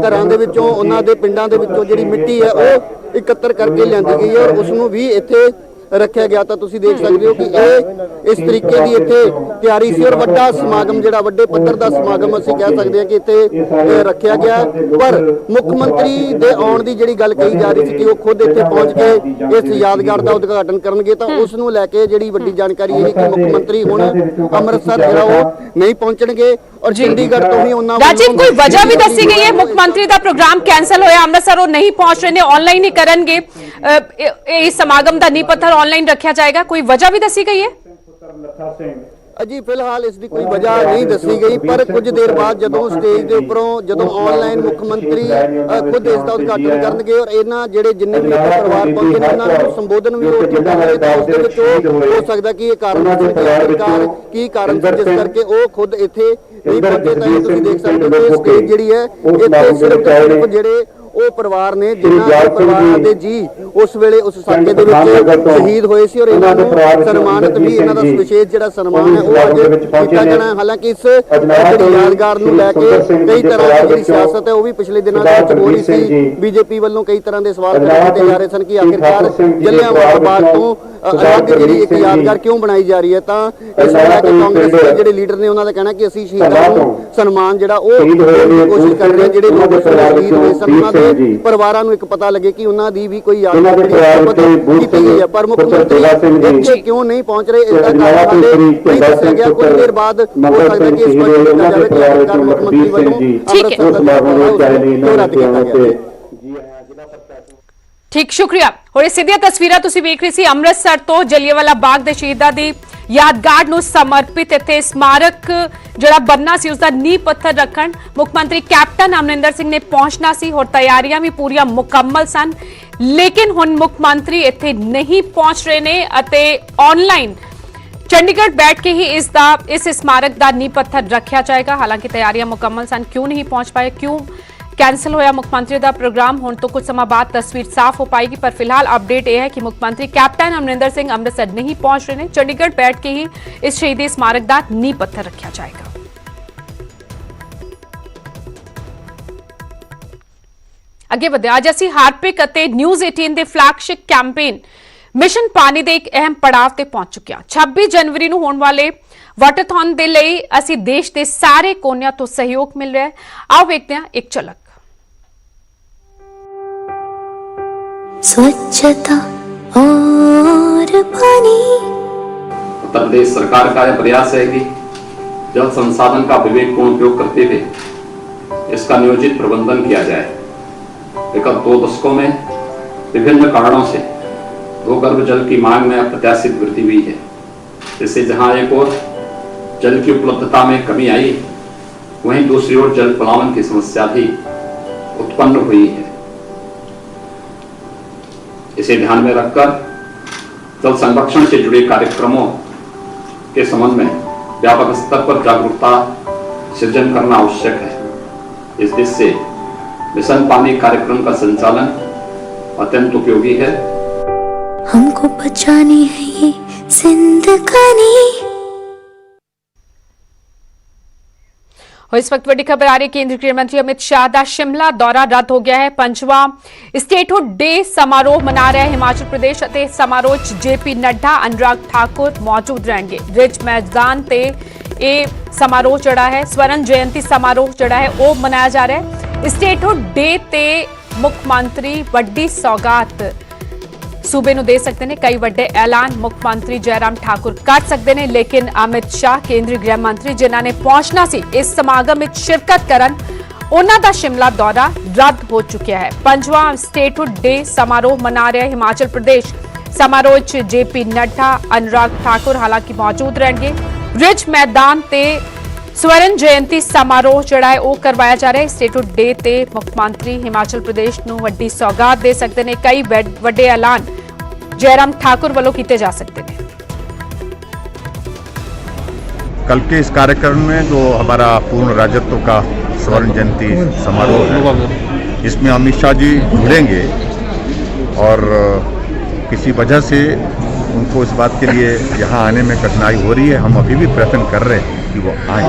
ਘਰਾਂ ਦੇ ਵਿੱਚੋਂ ਉਹਨਾਂ ਦੇ ਪਿੰਡਾਂ ਦੇ ਵਿੱਚੋਂ ਜਿਹੜੀ ਮਿੱਟੀ ਹੈ ਉਹ ਇਕੱਤਰ ਕਰਕੇ ਲਿਆਂਦੀ ਗਈ ਹੈ ਔਰ ਉਸ ਨੂੰ ਵੀ ਇੱਥੇ ਰੱਖਿਆ ਗਿਆ। ਤਾਂ ਤੁਸੀਂ ਦੇਖ ਸਕਦੇ ਹੋ ਕਿ ਇਹ ਇਸ ਤਰੀਕੇ ਦੀ ਇੱਥੇ ਤਿਆਰੀ ਸੀ ਔਰ ਵੱਡਾ ਸਮਾਗਮ ਜਿਹੜਾ ਵੱਡੇ ਪੱਧਰ ਦਾ ਸਮਾਗਮ ਅਸੀਂ ਕਹਿ ਸਕਦੇ ਹਾਂ ਕਿ ਇੱਥੇ ਰੱਖਿਆ ਗਿਆ। ਪਰ ਮੁੱਖ ਮੰਤਰੀ ਦੇ ਆਉਣ ਦੀ ਜਿਹੜੀ ਗੱਲ ਕਹੀ ਜਾ ਰਹੀ ਸੀ ਕਿ ਉਹ ਖੁਦ ਇੱਥੇ ਪਹੁੰਚ ਕੇ ਇਸ ਯਾਦਗਾਰ ਦਾ ਉਦਘਾਟਨ ਕਰਨਗੇ, ਤਾਂ ਉਸ ਨੂੰ ਲੈ ਕੇ ਜਿਹੜੀ ਵੱਡੀ ਜਾਣਕਾਰੀ ਇਹ ਕਿ ਮੁੱਖ ਮੰਤਰੀ ਹੁਣ ਅੰਮ੍ਰਿਤਸਰ ਜਿਹੜਾ ਉਹ ਨਹੀਂ ਪਹੁੰਚਣਗੇ ਔਰ ਚੰਡੀਗੜ੍ਹ ਤੋਂ ਹੀ ਉਹਨਾਂ ਰਾਜੀਵ ਕੋਈ ਵਜ੍ਹਾ ਵੀ ਦੱਸੀ ਗਈ ਹੈ ਮੁੱਖ ਮੰਤਰੀ ਦਾ ਪ੍ਰੋਗਰਾਮ ਕੈਂਸਲ ਹੋਇਆ ਅੰਮ੍ਰਿਤਸਰ ਉਹ ਨਹੀਂ ਪਹੁੰਚ ਰਹੇ ਨੇ ਆਨਲਾਈਨ ਹੀ ਕਰਨਗੇ ਇਸ ਸਮਾਗਮ ਦਾ ਨੀਂਹ ਪੱਥਰ ऑनलाइन रखा जाएगा, कोई वजह भी दसी गई है? जी फिलहाल इसकी कोई वजह नहीं दसी गई, पर कुछ देर बाद जदों स्टेज के उपरों जदों ऑनलाइन मुख्यमंत्री खुद इसका उद्घाटन करनगे और इन्हां जिहड़े जिन्ने भी परिवार पहुंचे ने उन्हां नूं संबोधन भी हो सकदा कि ये कारण सरकार की कारण जिस करके वो खुद इत्थे नहीं पहुंचे। तां तुसीं देख सकदे हो कि स्टेज जिहड़ी है इत्थे सिर्फ जिहड़े ਉਹ ਪਰਿਵਾਰ ਨੇ ਜਿਨ੍ਹਾਂ ਦੇ ਪਰਿਵਾਰਾਂ ਦੇ ਜੀ ਉਸ ਵੇਲੇ ਉਸ ਸਾਕੇ ਦੇ ਵਿੱਚ ਸ਼ਹੀਦ ਹੋਏ ਸੀ ਔਰ ਇਹਨਾਂ ਨੂੰ ਸਨਮਾਨਿਤ ਵੀ ਇਹਨਾਂ ਦਾ ਵਿਸ਼ੇਸ਼ ਜਿਹੜਾ ਸਨਮਾਨ ਹੈ ਉਹ ਅੱਜ ਕੀਤਾ ਜਾਣਾ। ਹਾਲਾਂਕਿ ਇਸ ਜਿਹੜੀ ਯਾਦਗਾਰ ਨੂੰ ਲੈ ਕੇ ਕਈ ਤਰ੍ਹਾਂ ਦੀ ਜਿਹੜੀ ਸਿਆਸਤ ਹੈ ਉਹ ਵੀ ਪਿਛਲੇ ਦਿਨਾਂ ਦੇ ਵਿੱਚ ਹੋ ਰਹੀ ਸੀ। ਬੀਜੇਪੀ ਵੱਲੋਂ ਕਈ ਤਰ੍ਹਾਂ ਦੇ ਸਵਾਲ ਕੀਤੇ ਜਾ ਰਹੇ ਸਨ ਕਿ ਆਖਿਰਕਾਰ ਜਲਿਆਂਵਾਲਾ ਬਾਗ ਤੋਂ ਅਲੱਗ ਜਿਹੜੀ ਇੱਕ ਯਾਦਗਾਰ ਕਿਉਂ ਬਣਾਈ ਜਾ ਰਹੀ ਹੈ। ਤਾਂ ਇਸ ਨੂੰ ਲੈ ਕੇ ਕਾਂਗਰਸ ਦੇ ਜਿਹੜੇ ਲੀਡਰ ਨੇ ਉਹਨਾਂ ਦਾ ਕਹਿਣਾ ਕਿ ਅਸੀਂ ਸ਼ਹੀਦਾਂ ਨੂੰ ਸਨਮਾਨ ਜਿਹੜਾ ਉਹ ਕੋਸ਼ਿਸ਼ ਕਰ ਰਹੇ ਹਾਂ, ਜਿਹੜੇ ਲੋਕ ਸ਼ਹੀਦ ਹੋਏ ਸਨ ਉਹਨਾਂ ਦੇ ਪਰਿਵਾਰਾਂ ਨੂੰ ਇੱਕ ਪਤਾ ਲੱਗੇ ਕਿ ਉਹਨਾਂ ਦੀ ਵੀ ਕੋਈ ਯਾਦਗਾਰ ਕੀਤੀ ਗਈ ਹੈ। ਪਰ ਮੁੱਖ ਮੰਤਰੀ ਇੱਥੇ ਕਿਉਂ ਨਹੀਂ ਪਹੁੰਚ ਰਹੇ ਇਸ ਦਾ ਕਾਰਨ ਹਾਲੇ ਨਹੀਂ ਦੱਸਿਆ ਗਿਆ। ਕੁਝ ਦੇਰ ਬਾਅਦ ਹੋ ਸਕਦਾ ਕਿ ਇਸ ਪਰ ਕੀਤਾ ਜਾਵੇ ਕਿ ਆਖਿਰਕਾਰ ਮੁੱਖ ਮੰਤਰੀ ਵੱਲੋਂ ਅੰਮ੍ਰਿਤਸਰ ਦਾ ਦੌਰਾ ਰੱਦ ਕੀਤਾ ਗਿਆ। ठीक शुक्रिया। और सीधिया तस्वीरां तुसीं वेख रहे सी अमृतसर तो जलियांवाला बाग दे शहीदां दी यादगार नूं समर्पित इत्थे स्मारक जिहड़ा बनना सी उसदा नींह पत्थर रखण मुख्यमंत्री कैप्टन अमरिंदर सिंह ने पहुंचना सी और तैयारियां भी पूरियां मुकम्मल सन, लेकिन हुण मुख्यमंत्री इत्थे नहीं पहुंच रहे ने अते ऑनलाइन चंडीगढ़ बैठ के ही इस स्मारक का नींह पत्थर रखा जाएगा। हालांकि तैयारियां मुकम्मल सन, क्यों नहीं पहुंच पाए, क्यों कैंसल होया मुख्यमंत्री का प्रोग्राम, हुण तो कुछ समय बाद तस्वीर साफ हो पाएगी। पर फिलहाल अपडेट यह है कि मुख्यमंत्री कैप्टन अमरिंदर सिंह अमृतसर नहीं पहुंच रहे हैं। चंडीगढ़ बैठ के ही इस शहीदी स्मारक का नींह पत्थर रखा जाएगा। ਅੱਗੇ ਵਧਿਆ ਅੱਜ ਅਸੀਂ ਹਾਰਪਿਕ ਅਤੇ ਨਿਊਜ਼ 18 ਦੇ ਫਲੈਗਸ਼ਿਪ ਕੈਂਪੇਨ ਮਿਸ਼ਨ ਪਾਣੀ ਦੇ ਇੱਕ ਅਹਿਮ ਪੜਾਅ ਤੇ ਪਹੁੰਚ ਚੁੱਕੇ ਹਾਂ। 26 ਜਨਵਰੀ ਨੂੰ ਹੋਣ ਵਾਲੇ ਵਾਟਰਥਨ ਦੇ ਲਈ ਅਸੀਂ ਦੇਸ਼ ਦੇ ਸਾਰੇ ਕੋਨਿਆਂ ਤੋਂ ਸਹਿਯੋਗ ਮਿਲ ਰਿਹਾ ਹੈ। ਆਓ ਵੇਖਦੇ ਹਾਂ ਇੱਕ ਝਲਕ। स्वच्छता और पानी। उत्तर प्रदेश सरकार का यह प्रयास है कि जल संसाधन का विवेकपूर्ण उपयोग करते हुए इसका नियोजित प्रबंधन किया जाए। विगत 2 दशकों में विभिन्न कारणों से भूगर्भ जल की मांग में अप्रत्याशित वृद्धि हुई है, जिससे जहां एक ओर जल की उपलब्धता में कमी आई, वहीं दूसरी ओर जल पलायन की समस्या भी उत्पन्न हुई है। इसे ध्यान में रखकर जल संरक्षण से जुड़े कार्यक्रमों के संबंध में व्यापक स्तर पर जागरूकता सृजन करना आवश्यक है। इस दृष्टि से मिशन पानी कार्यक्रम का संचालन अत्यंत उपयोगी है। हमको बचानी है ये जिंदगानी। और इस वक्त बड़ी खबर आ रही, केंद्रीय गृह मंत्री अमित शाह का शिमला दौरा रद्द हो गया है। 5वां स्टेटहुड डे समारोह मना रहा है हिमाचल प्रदेश ਅਤੇ समारोह च जेपी नड्डा अनुराग ठाकुर मौजूद रहेंगे। रिज मैदान ते ਇਹ समारोह ਜਿਹੜਾ है स्वर्ण जयंती समारोह ਜਿਹੜਾ है ਉਹ ਮਨਾਇਆ ਜਾ ਰਿਹਾ है। स्टेटहुड डे ਤੇ ਮੁੱਖ ਮੰਤਰੀ ਵੱਡੀ ਸੌਗਾਤ सूबे ਨੂੰ ਦੇ ਸਕਦੇ ਨੇ। ਕਈ ਵੱਡੇ ਐਲਾਨ ਮੁੱਖ ਮੰਤਰੀ ਜੈਰਾਮ ਠਾकुर ਕਰ ਸਕਦੇ ਨੇ, ਲੇਕਿਨ ਅਮਿਤ ਸ਼ਾਹ ਕੇਂਦਰੀ ਗ੍ਰਹਿ ਮੰਤਰੀ ਜਿਨ੍ਹਾਂ ਨੇ ਪਹੁੰਚਣਾ ਸੀ ਇਸ ਸਮਾਗਮ ਵਿੱਚ ਸ਼ਿਰਕਤ ਕਰਨ, ਉਹਨਾਂ ਦਾ शिमला ਦੌਰਾ ਰੱਦ ਹੋ ਚੁੱਕਿਆ ਹੈ। 5ਵਾਂ स्टेटहुड डे समारोह मना रहा है हिमाचल प्रदेश। समारोह च जेपी नड्डा अनुराग ठाकुर हालांकि मौजूद रहेंगे। रिज मैदान ते स्वर्ण जयंती समारोह ਜਿਹੜਾ ਹੈ ਉਹ ਕਰਵਾਇਆ ਜਾ ਰਿਹਾ ਹੈ। स्टेटहुड डे ਤੇ ਮੁੱਖ ਮੰਤਰੀ ਹਿਮਾਚਲ ਪ੍ਰਦੇਸ਼ ਨੂੰ ਵੱਡੀ ਸੌਗਾਤ ਦੇ ਸਕਦੇ ਨੇ। ਕਈ ਵੱਡੇ ਐਲਾਨ जयराम ठाकुर वालों किए जा सकते हैं। कल के इस कार्यक्रम में जो हमारा पूर्ण राज्यत्व का स्वर्ण जयंती समारोह है, इसमें अमित शाह जी जुड़ेंगे और किसी वजह से उनको इस बात के लिए यहाँ आने में कठिनाई हो रही है। हम अभी भी प्रयत्न कर रहे हैं कि वो आएँ,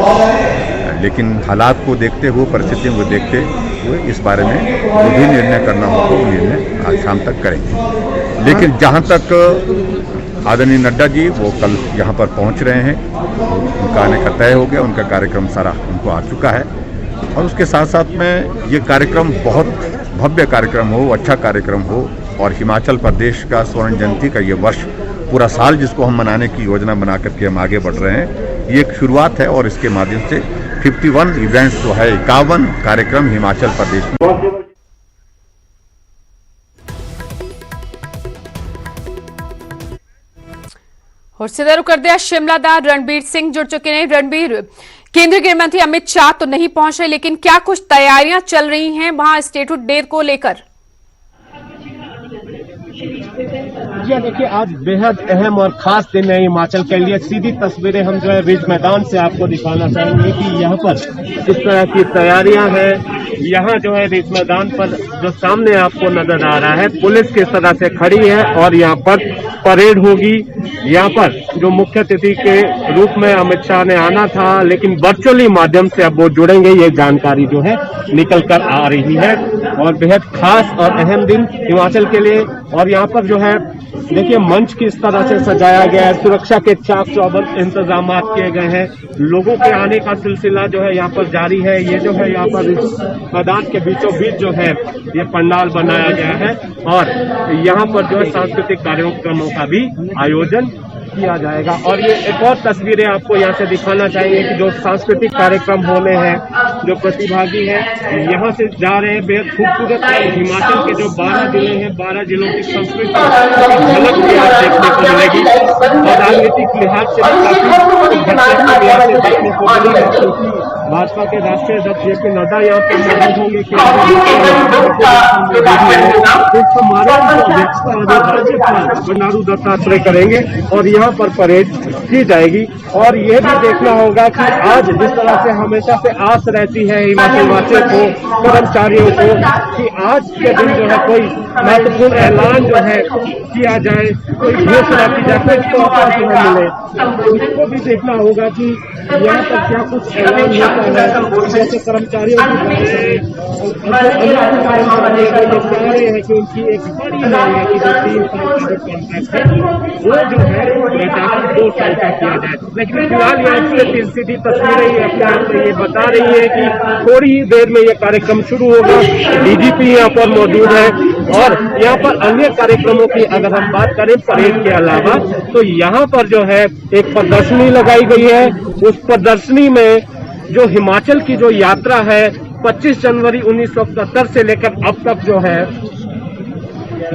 लेकिन हालात को देखते हुए, परिस्थितियों को देखते हुए इस बारे में जो भी निर्णय करना होगा वो निर्णय आज शाम तक करेंगे। लेकिन जहाँ तक आदरणीय नड्डा जी वो कल यहाँ पर पहुँच रहे हैं, उनका आने का तय हो गया, उनका कार्यक्रम सारा उनको आ चुका है। और उसके साथ साथ में ये कार्यक्रम बहुत भव्य कार्यक्रम हो, अच्छा कार्यक्रम हो और हिमाचल प्रदेश का स्वर्ण जयंती का ये वर्ष पूरा साल जिसको हम मनाने की योजना बना करके हम आगे बढ़ रहे हैं, ये एक शुरुआत है और इसके माध्यम से 51 इवेंट्स जो है 51 कार्यक्रम हिमाचल प्रदेश में। और सीधा रुख करते हैं शिमला दा रणबीर सिंह जुड़ चुके हैं। रणबीर, केंद्रीय गृह मंत्री अमित शाह तो नहीं पहुंच रहे, लेकिन क्या कुछ तैयारियां चल रही हैं वहां स्टेटहुड डे को लेकर? जी देखिए, आज बेहद अहम और खास दिन है हिमाचल के लिए। सीधी तस्वीरें हम जो है रिज मैदान से आपको दिखाना चाहेंगे कि यहाँ पर किस तरह की तैयारियां हैं। यहाँ जो है रिज मैदान पर जो सामने आपको नजर आ रहा है, पुलिस किस तरह से खड़ी है और यहाँ पर परेड होगी। यहाँ पर जो मुख्य अतिथि के रूप में अमित शाह ने आना था, लेकिन वर्चुअली माध्यम से अब वो जुड़ेंगे, ये जानकारी जो है निकल कर आ रही है। और बेहद खास और अहम दिन हिमाचल के लिए। और यहाँ पर जो है देखिए मंच किस तरह से सजाया गया है, सुरक्षा के चाक चौबंद इंतजाम किए गए हैं। लोगों के आने का सिलसिला जो है यहाँ पर जारी है। ये जो है यहाँ पर मैदान के बीचों बीच जो है ये पंडाल बनाया गया है और यहाँ पर जो है सांस्कृतिक कार्यक्रमों का भी आयोजन किया जाएगा। और ये एक और तस्वीरें आपको यहाँ से दिखाना चाहेंगे कि जो सांस्कृतिक कार्यक्रम होने हैं, जो प्रतिभागी हैं यहाँ से जा रहे हैं। बेहद खूबसूरत हिमाचल के जो 12 जिले हैं, 12 जिलों की संस्कृति झलक भी आप देखने को मिलेगी और राजनीतिक लिहाज से देखने को मिलेगी। भाजपा के राष्ट्रीय अध्यक्ष जेपी नड्डा यहाँ पर मौजूद होंगे। राज्यपाल बंडारू दत्तात्रेय करेंगे और यहाँ पर परेड की जाएगी। और यह भी देखना होगा कि आज जिस तरह से हमेशा से आस रहती है हिमाचल वासियों को, कर्मचारियों को, कि आज के दिन जो है कोई महत्वपूर्ण ऐलान जो है किया जाए, कोई घोषणा की जाए, कोई तोहफा जो है मिले, उसको भी देखना होगा कि यहाँ पर क्या कुछ ऐलान होता है। जैसे कर्मचारियों की है कि उनकी एक बड़ी मांग है कि जो 3 साल का जो कॉन्ट्रैक्ट है वो जो है घटाकर 2 साल का किया जाए। लेकिन फिलहाल यहाँ से सीधी तस्वीरें ही अपने आप में ये बता रही है कि थोड़ी ही देर में ये कार्यक्रम शुरू होगा। डीजीपी यहाँ पर मौजूद है और यहाँ पर अन्य कार्यक्रमों की अगर हम बात करें परेड के अलावा, तो यहाँ पर जो है एक प्रदर्शनी लगाई गई है। उस प्रदर्शनी में जो हिमाचल की जो यात्रा है 25 जनवरी 1971 से लेकर अब तक जो है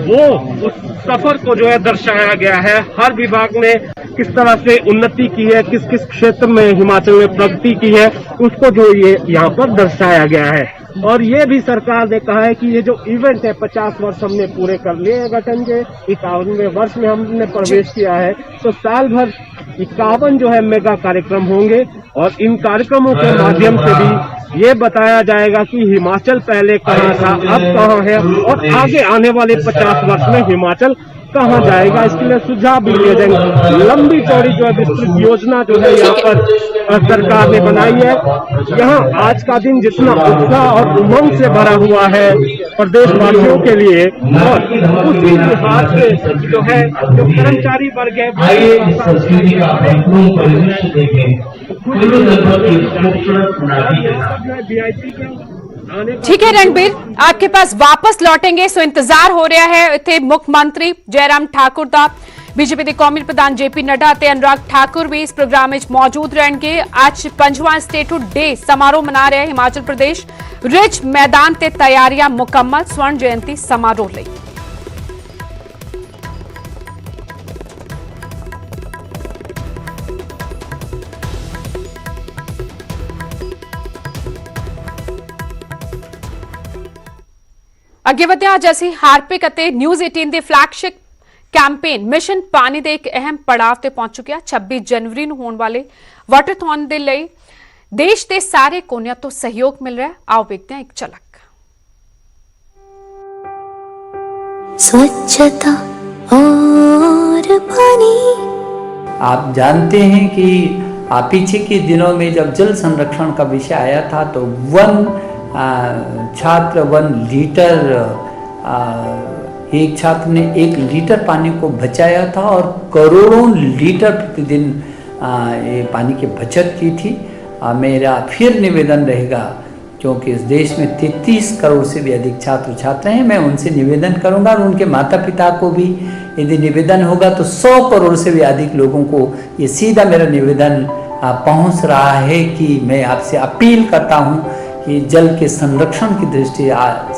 वो उस सफर को जो है दर्शाया गया है। हर विभाग ने किस तरह से उन्नति की है, किस किस क्षेत्र में हिमाचल में प्रगति की है, उसको जो ये यहाँ पर दर्शाया गया है। और ये भी सरकार ने कहा है कि ये जो इवेंट है 50 वर्ष हमने पूरे कर लिए हैं गठन के, 51वें वर्ष में हमने प्रवेश किया है, तो साल भर 51 जो है मेगा कार्यक्रम होंगे और इन कार्यक्रमों के माध्यम से भी ये बताया जाएगा कि हिमाचल पहले कहाँ था, अब कहाँ है और आगे आने वाले 50 वर्ष में हिमाचल कहाँ जाएगा, इसके लिए सुझाव भी दिए जाएंगे। लंबी चौड़ी जो है विस्तृत योजना जो है यहाँ पर सरकार ने बनाई है। यहाँ आज का दिन जितना उत्साह और उमंग से भरा हुआ है प्रदेशवासियों के लिए, और उसी लिहाज से जो है जो कर्मचारी वर्ग है ठीक है रणबीर, आपके पास वापस लौटेंगे, सो इंतजार हो रहा है। इत्थे मुख्यमंत्री जयराम ठाकुर दा, बीजेपी के कौमी प्रधान जेपी नड्डा ते अनुराग ठाकुर भी इस प्रोग्राम में मौजूद रहेंगे। आज 5वां स्टेटहुड डे समारोह मना रहे हिमाचल प्रदेश। रिज मैदान ते तैयारियां मुकम्मल स्वर्ण जयंती समारोह लई। ਅੱਗੇ ਵਧਿਆ ਅੱਜ ਅਸੀਂ ਹਾਰਪਿਕ ਅਤੇ ਨਿਊਜ਼ 18 ਦੇ ਫਲੈਗਸ਼ਿਪ ਕੈਂਪੇਨ ਮਿਸ਼ਨ ਪਾਣੀ ਦੇ ਇੱਕ ਅਹਿਮ ਪੜਾਅ ਤੇ ਪਹੁੰਚ ਚੁੱਕਿਆ। 26 ਜਨਵਰੀ ਨੂੰ ਹੋਣ ਵਾਲੇ ਵਾਟਰਥੌਨ ਦੇ ਲਈ ਦੇਸ਼ ਦੇ ਸਾਰੇ ਕੋਨਿਆਂ ਤੋਂ ਸਹਿਯੋਗ ਮਿਲ ਰਿਹਾ ਹੈ। ਆਓ ਵੇਖਦੇ ਹਾਂ ਇੱਕ ਝਲਕ। स्वच्छता और पानी। आप जानते हैं कि पीछे के दिनों में जब जल संरक्षण का विषय आया था तो छात्र 1 लीटर एक छात्र ने 1 लीटर पानी को बचाया था और करोड़ों लीटर प्रतिदिन ये पानी की बचत की थी। मेरा फिर निवेदन रहेगा, क्योंकि इस देश में 33 करोड़ से भी अधिक छात्र छात्राएं हैं, मैं उनसे निवेदन करूंगा और उनके माता पिता को भी यदि निवेदन होगा तो 100 करोड़ से भी अधिक लोगों को ये सीधा मेरा निवेदन पहुंच रहा है कि मैं आपसे अपील करता हूं कि जल के संरक्षण की दृष्टि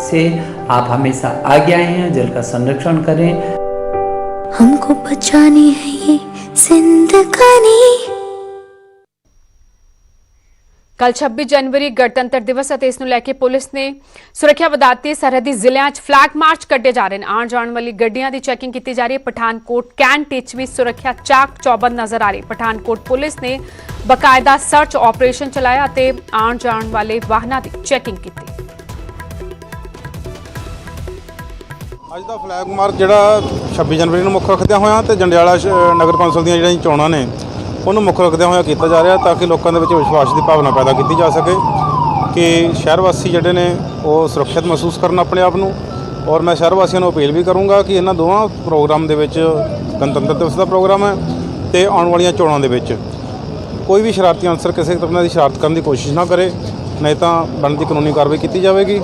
से आप हमेशा आगे आए हैं, जल का संरक्षण करें। हमको बचानी है ये जिंदगानी। ਕੱਲ 26 ਜਨਵਰੀ ਗਣਤੰਤਰ ਦਿਵਸ ਅਤੇ ਇਸ ਨੂੰ ਲੈ ਕੇ ਪੁਲਿਸ ਨੇ ਸੁਰੱਖਿਆ ਵਧਾਤੀ। ਸਰਹੱਦੀ ਜ਼ਿਲ੍ਹਿਆਂ 'ਚ ਫਲੈਗ ਮਾਰਚ ਕੱਢੇ ਜਾ ਰਹੇ ਨੇ। ਆਉਣ ਜਾਣ ਵਾਲੀ ਗੱਡੀਆਂ ਦੀ ਚੈਕਿੰਗ ਕੀਤੀ ਜਾ ਰਹੀ ਹੈ। ਪਠਾਨਕੋਟ ਕੈਂਟ ਵਿੱਚ ਵੀ ਸੁਰੱਖਿਆ ਚਾਕ ਚੌਬੰਦ ਨਜ਼ਰ ਆ ਰਹੀ। ਪਠਾਨਕੋਟ ਪੁਲਿਸ ਨੇ ਬਕਾਇਦਾ ਸਰਚ ਆਪਰੇਸ਼ਨ ਚਲਾਇਆ ਅਤੇ ਆਉਣ ਜਾਣ ਵਾਲੇ ਵਾਹਨਾਂ ਦੀ ਚੈਕਿੰਗ ਕੀਤੀ। ਅੱਜ ਦਾ ਫਲੈਗ ਮਾਰਚ ਜਿਹੜਾ 26 ਜਨਵਰੀ ਨੂੰ ਮੁੱਖ ਰੱਖਦਿਆਂ ਹੋਇਆ ਤੇ ਜੰਡਿਆਲਾ ਨਗਰ ਕੌਂਸਲ ਦੀਆਂ ਜਿਹੜੀਆਂ ਚੋਣਾਂ ਨੇ ਉਹਨੂੰ ਮੁੱਖ ਰੱਖਦਿਆਂ ਹੋਇਆ ਕੀਤਾ ਜਾ ਰਿਹਾ, ਤਾਂ ਕਿ ਲੋਕਾਂ ਦੇ ਵਿੱਚ ਵਿਸ਼ਵਾਸ ਦੀ ਭਾਵਨਾ ਪੈਦਾ ਕੀਤੀ ਜਾ ਸਕੇ ਕਿ ਸ਼ਹਿਰ ਵਾਸੀ ਜਿਹੜੇ ਨੇ ਉਹ ਸੁਰੱਖਿਅਤ ਮਹਿਸੂਸ ਕਰਨ ਆਪਣੇ ਆਪ ਨੂੰ। ਔਰ ਮੈਂ ਸ਼ਹਿਰ ਵਾਸੀਆਂ ਨੂੰ ਅਪੀਲ ਵੀ ਕਰੂੰਗਾ ਕਿ ਇਹਨਾਂ ਦੋਵਾਂ ਪ੍ਰੋਗਰਾਮ ਦੇ ਵਿੱਚ, ਗਣਤੰਤਰ ਦਿਵਸ ਦਾ ਪ੍ਰੋਗਰਾਮ ਹੈ ਤੇ ਆਉਣ ਵਾਲੀਆਂ ਚੋਣਾਂ ਦੇ ਵਿੱਚ ਕੋਈ ਵੀ ਸ਼ਰਾਰਤੀ ਅਨਸਰ ਕਿਸੇ ਤਰ੍ਹਾਂ ਦੀ ਸ਼ਰਾਰਤ ਕਰਨ ਦੀ ਕੋਸ਼ਿਸ਼ ਨਾ ਕਰੇ, ਨਹੀਂ ਤਾਂ ਬਣਦੀ ਕਾਨੂੰਨੀ ਕਾਰਵਾਈ ਕੀਤੀ ਜਾਵੇਗੀ।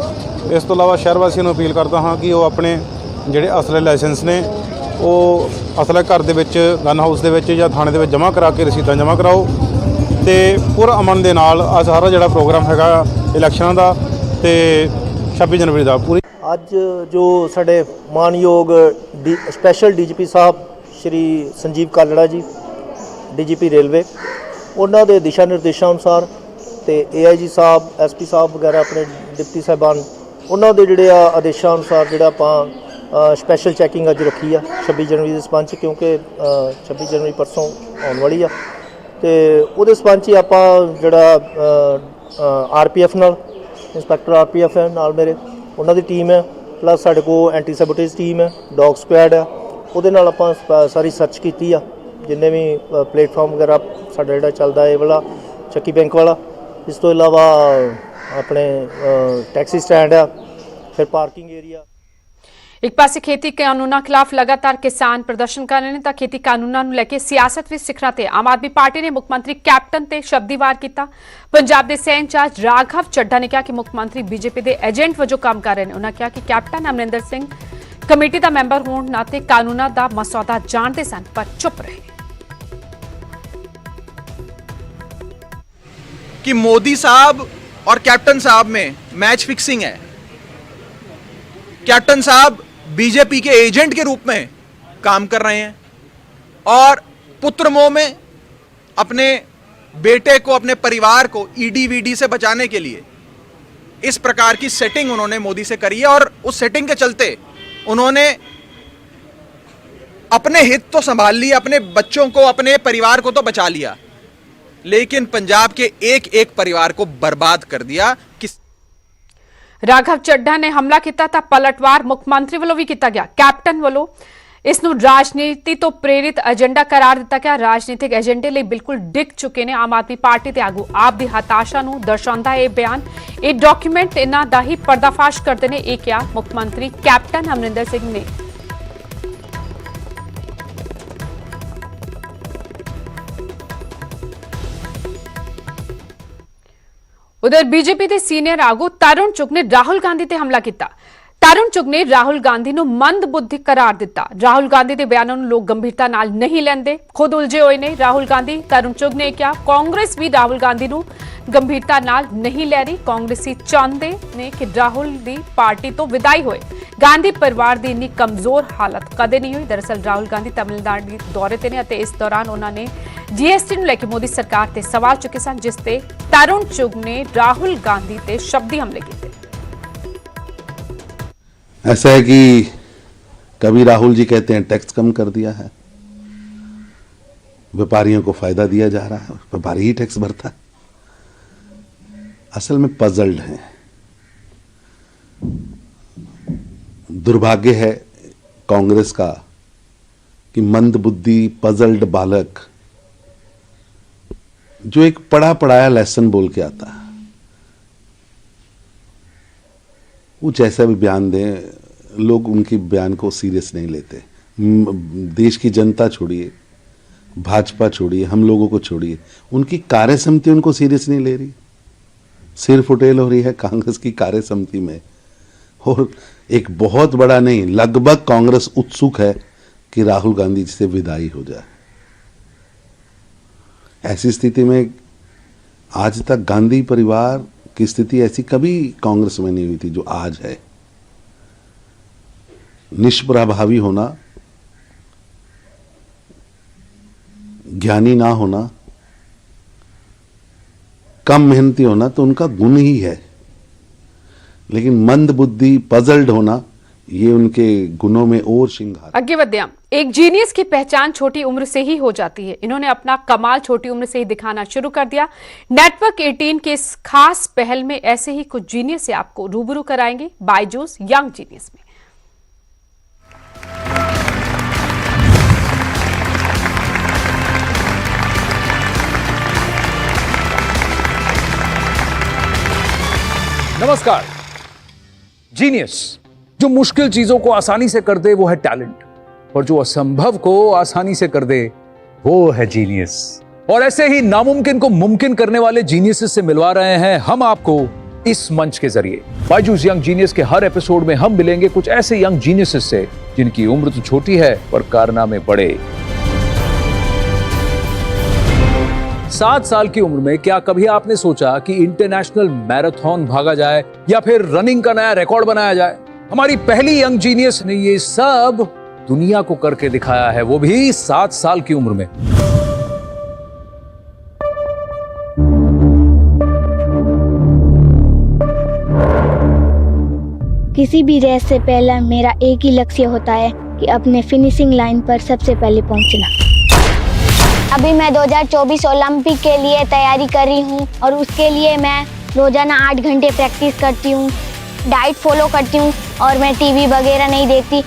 ਇਸ ਤੋਂ ਇਲਾਵਾ ਸ਼ਹਿਰ ਵਾਸੀਆਂ ਨੂੰ ਅਪੀਲ ਕਰਦਾ ਹਾਂ ਕਿ ਉਹ ਆਪਣੇ ਜਿਹੜੇ ਅਸਲੇ ਲਾਇਸੈਂਸ ਨੇ ਉਹ ਅਸਲਾ ਘਰ ਦੇ ਵਿੱਚ, ਗਨ ਹਾਊਸ ਦੇ ਵਿੱਚ ਜਾਂ ਥਾਣੇ ਦੇ ਵਿੱਚ ਜਮ੍ਹਾਂ ਕਰਾ ਕੇ ਰਸੀਦਾਂ ਜਮ੍ਹਾਂ ਕਰਾਓ ਤੇ ਪੂਰਾ ਅਮਨ ਦੇ ਨਾਲ ਆ ਸਾਰਾ ਜਿਹੜਾ ਪ੍ਰੋਗਰਾਮ ਹੈਗਾ ਇਲੈਕਸ਼ਨਾਂ ਦਾ ਤੇ 26 ਜਨਵਰੀ ਦਾ ਪੂਰੀ। ਅੱਜ ਜੋ ਸਾਡੇ ਮਾਨਯੋਗ ਸਪੈਸ਼ਲ ਡੀਜੀਪੀ ਸਾਹਿਬ ਸ਼੍ਰੀ ਸੰਜੀਵ ਕਾਲੜਾ ਜੀ, ਡੀਜੀਪੀ ਰੇਲਵੇ, ਉਹਨਾਂ ਦੇ ਦਿਸ਼ਾ ਨਿਰਦੇਸ਼ਾਂ ਅਨੁਸਾਰ ਤੇ ਏਆਈਜੀ ਸਾਹਿਬ, ਐਸਪੀ ਸਾਹਿਬ ਵਗੈਰਾ ਆਪਣੇ ਡਿਪਟੀ ਸਾਹਿਬਾਨ, ਉਹਨਾਂ ਦੇ ਜਿਹੜੇ ਆਦੇਸ਼ਾਂ ਅਨੁਸਾਰ ਜਿਹੜਾ ਆਪਾਂ ਸਪੈਸ਼ਲ ਚੈਕਿੰਗ ਅੱਜ ਰੱਖੀ ਆ 26 ਜਨਵਰੀ ਦੇ ਸਬੰਧ 'ਚ, ਕਿਉਂਕਿ 26 ਜਨਵਰੀ ਪਰਸੋਂ ਆਉਣ ਵਾਲੀ ਆ ਤੇ ਉਹਦੇ ਸਬੰਧ 'ਚ ਆਪਾਂ ਜਿਹੜਾ ਆਰਪੀਐਫ ਨਾਲ, ਇੰਸਪੈਕਟਰ ਆਰਪੀਐਫ ਹੈ ਨਾਲ ਮੇਰੇ, ਉਹਨਾਂ ਦੀ ਟੀਮ ਹੈ ਪਲੱਸ ਸਾਡੇ ਕੋਲ ਐਂਟੀ ਸੈਬੋਟੇਜ ਟੀਮ ਹੈ, ਡੌਗ ਸਕੁਐਡ ਆ, ਉਹਦੇ ਨਾਲ ਆਪਾਂ ਸਾਰੀ ਸਰਚ ਕੀਤੀ ਆ ਜਿੰਨੇ ਵੀ ਪਲੇਟਫਾਰਮ ਵਗੈਰਾ ਸਾਡਾ ਜਿਹੜਾ ਚੱਲਦਾ ਇਹ ਵਾਲਾ ਚੱਕੀ ਬੈਂਕ ਵਾਲਾ। ਇਸ ਤੋਂ ਇਲਾਵਾ ਆਪਣੇ ਟੈਕਸੀ ਸਟੈਂਡ ਆ, ਫਿਰ ਪਾਰਕਿੰਗ ਏਰੀਆ। ਇੱਕ ਪਾਸੇ ਖੇਤੀ ਕਾਨੂੰਨਾਂ ਖਿਲਾਫ ਲਗਾਤਾਰ ਕਿਸਾਨ ਪ੍ਰਦਰਸ਼ਨ ਕਰ ਰਹੇ ਨੇ ਤਾਂ ਖੇਤੀ ਕਾਨੂੰਨਾਂ ਨੂੰ ਲੈ ਕੇ ਸਿਆਸਤ ਵਿੱਚ ਸਿਖਰਾਂ ਤੇ ਆਮ ਆਦਮੀ ਪਾਰਟੀ ਨੇ ਮੁੱਖ ਮੰਤਰੀ ਕੈਪਟਨ ਤੇ ਸ਼ਬਦੀ ਵਾਰ ਕੀਤਾ। ਪੰਜਾਬ ਦੇ ਸਹਿ ਇੰਚਾਰਜ ਰਾਘਵ ਚੱਡਾ ਨੇ ਕਿਹਾ ਕਿ ਮੁੱਖ ਮੰਤਰੀ ਬੀਜੇਪੀ ਦੇ ਏਜੰਟ ਵਜੋਂ ਕੰਮ ਕਰ ਰਹੇ ਨੇ। ਉਹਨਾਂ ਕਿਹਾ ਕਿ ਕੈਪਟਨ ਅਮਰਿੰਦਰ ਸਿੰਘ ਕਮੇਟੀ ਦਾ ਮੈਂਬਰ ਹੋਣ ਨਾਤੇ ਕਾਨੂੰਨਾਂ ਦਾ ਮਸੌਦਾ ਜਾਣਦੇ ਸਨ ਪਰ ਚੁੱਪ ਰਹੇ। कि मोदी साहब और कैप्टन साहब में मैच फिक्सिंग है। कैप्टन साहब बीजेपी के एजेंट के रूप में काम कर रहे हैं और पुत्र मोह में अपने बेटे को, अपने परिवार को ईडी से बचाने के लिए इस प्रकार की सेटिंग उन्होंने मोदी से करी है और उस सेटिंग के चलते उन्होंने अपने हित तो संभाल लिए, अपने बच्चों को, अपने परिवार को तो बचा लिया, लेकिन पंजाब के एक एक परिवार को बर्बाद कर दिया। ਰਾਘਵ ਚੱਡਾ ਨੇ ਹਮਲਾ ਕੀਤਾ ਤਾਂ ਪਲਟਵਾਰ ਮੁੱਖ ਮੰਤਰੀ ਵੱਲੋਂ ਵੀ ਕੀਤਾ ਗਿਆ। ਕੈਪਟਨ ਵੱਲੋਂ ਇਸ ਨੂੰ ਰਾਜਨੀਤੀ ਤੋਂ ਪ੍ਰੇਰਿਤ ਏਜੰਡਾ ਕਰਾਰ ਦਿੱਤਾ ਗਿਆ। ਰਾਜਨੀਤਿਕ ਏਜੰਡੇ ਲਈ ਬਿਲਕੁਲ ਡਿੱਗ ਚੁੱਕੇ ਨੇ ਆਮ ਆਦਮੀ ਪਾਰਟੀ ਦੇ ਆਗੂ। ਆਪ ਦੀ ਹਤਾਸ਼ਾ ਨੂੰ ਦਰਸਾਉਂਦਾ ਇਹ ਬਿਆਨ, ਇਹ ਡਾਕੂਮੈਂਟ ਇਹਨਾਂ ਦਾ ਹੀ ਪਰਦਾਫਾਸ਼ ਕਰਦੇ ਨੇ। ਇਹ ਕਿਹਾ ਮੁੱਖ ਮੰਤਰੀ ਕੈਪਟਨ ਅਮਰਿੰਦਰ ਸਿੰਘ ਨੇ। उधर बीजेपी के सीनियर आगू तरुण चुग ने राहुल गांधी ते हमला किया। तरुण चुग ने राहुल गांधी ਨੂੰ ਮੰਦ ਬੁੱਧੀ करार दिता। राहुल गांधी ਦੇ ਬਿਆਨਾਂ ਨੂੰ ਲੋਕ ਗੰਭੀਰਤਾ ਨਾਲ ਨਹੀਂ ਲੈਂਦੇ, खुद उलझे ਹੋਏ ਨੇ राहुल गांधी। तरुण चुग ने ਕਿਹਾ कांग्रेस भी राहुल गांधी ਨੂੰ गंभीरता ਨਾਲ नहीं लै रही। कांग्रेसी चाहते ने कि राहुल ਦੀ पार्टी तो विदाई होए। गांधी परिवार ਦੀ ਇੰਨੀ कमजोर हालत कदे नहीं हुई। दरअसल राहुल गांधी तमिलनाडु दौरे ते ने इस दौरान उन्होंने जीएसटी ਨੂੰ ਲੈ ਕੇ मोदी सरकार ते सवाल चुके सन, जिस ते तरुण चुग ने राहुल गांधी ते शब्दी हमले किए। ऐसा है कि कभी राहुल जी कहते हैं टैक्स कम कर दिया है, व्यापारियों को फायदा दिया जा रहा है, व्यापारी ही टैक्स भरता है। असल में पजल्ड है। दुर्भाग्य है कांग्रेस का कि मंदबुद्धि पजल्ड बालक जो एक पढ़ा पढ़ाया लेसन बोल के आता है, वो जैसा भी बयान दें लोग उनके बयान को सीरियस नहीं लेते। देश की जनता छोड़िए, भाजपा छोड़िए, हम लोगों को छोड़िए, उनकी कार्य समिति उनको सीरियस नहीं ले रही। सिर फुटेल हो रही है कांग्रेस की कार्य समिति में, और एक बहुत बड़ा नहीं, लगभग कांग्रेस उत्सुक है कि राहुल गांधी से विदाई हो जाए। ऐसी स्थिति में आज तक गांधी परिवार की स्थिति ऐसी कभी कांग्रेस में नहीं हुई थी जो आज है। निष्प्रभावी होना, ज्ञानी ना होना, कम मेहनती होना तो उनका गुण ही है, लेकिन मंद बुद्धि पजल्ड होना ये उनके गुणों में और श्रृंगार। आगे बढ़ते हैं। एक जीनियस की पहचान छोटी उम्र से ही हो जाती है। इन्होंने अपना कमाल छोटी उम्र से ही दिखाना शुरू कर दिया। नेटवर्क 18 के इस खास पहल में ऐसे ही कुछ जीनियस से आपको रूबरू कराएंगे बायजूस यंग जीनियस में। नमस्कार। जीनियस जो मुश्किल चीजों को आसानी से कर दे वो है टैलेंट, और जो असंभव को आसानी से कर दे वो है जीनियस। और ऐसे ही नामुमकिन को मुमकिन करने वाले जीनियस से मिलवा रहे हैं हम आपको इस मंच के जरिए। बायजूस यंग जीनियस के हर एपिसोड में हम मिलेंगे कुछ ऐसे यंग जीनियस से जिनकी उम्र तो छोटी है पर कारनामे बड़े। 7 साल की उम्र में क्या कभी आपने सोचा कि इंटरनेशनल मैराथन भागा जाए या फिर रनिंग का नया रिकॉर्ड बनाया जाए? हमारी पहली यंग जीनियस ने ये सब दुनिया को करके दिखाया है, वो भी 7 साल की उम्र में। किसी भी रेस से पहले मेरा एक ही लक्ष्य होता है कि अपने फिनिशिंग लाइन पर सबसे पहले पहुंचना। अभी मैं 2024 ओलंपिक के लिए तैयारी कर रही हूं और उसके लिए मैं रोजाना 8 घंटे प्रैक्टिस करती हूं। डाइट फॉलो करती हूँ और मैं टीवी वगैरह नहीं देखती।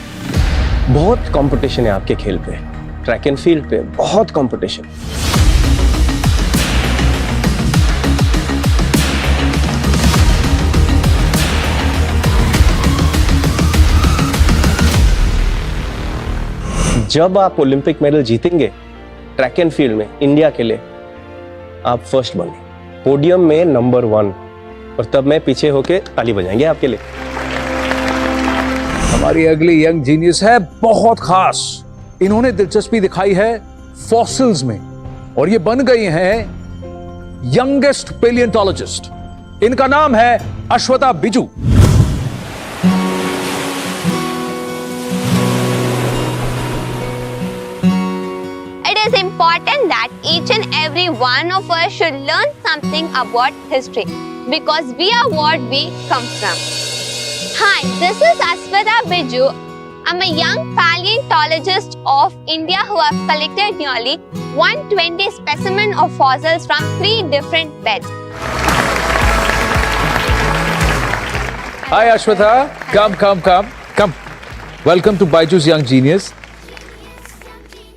बहुत कंपटीशन है आपके खेल पे, ट्रैक एंड फील्ड पे बहुत कंपटीशन। जब आप ओलंपिक मेडल जीतेंगे ट्रैक एंड फील्ड में इंडिया के लिए, आप फर्स्ट बने, पोडियम में नंबर 1, और तब मैं पीछे होके ताली बजाएंगे आपके लिए। हमारी अगली यंग जीनियस है बहुत खास। इन्होंने दिलचस्पी दिखाई है फॉसिल्स में और ये बन गई हैं यंगेस्ट पेलियोंटोलॉजिस्ट। इनका नाम है Ashwatha Biju. It is important that each and every one of us should learn something about history because we are what we come from. Hi, this is Ashwata Biju. I'm a young paleontologist of India who have collected nearly 120 specimens of fossils from 3 different beds. Hi Ashwatha, come. Welcome to Byju's Young Genius.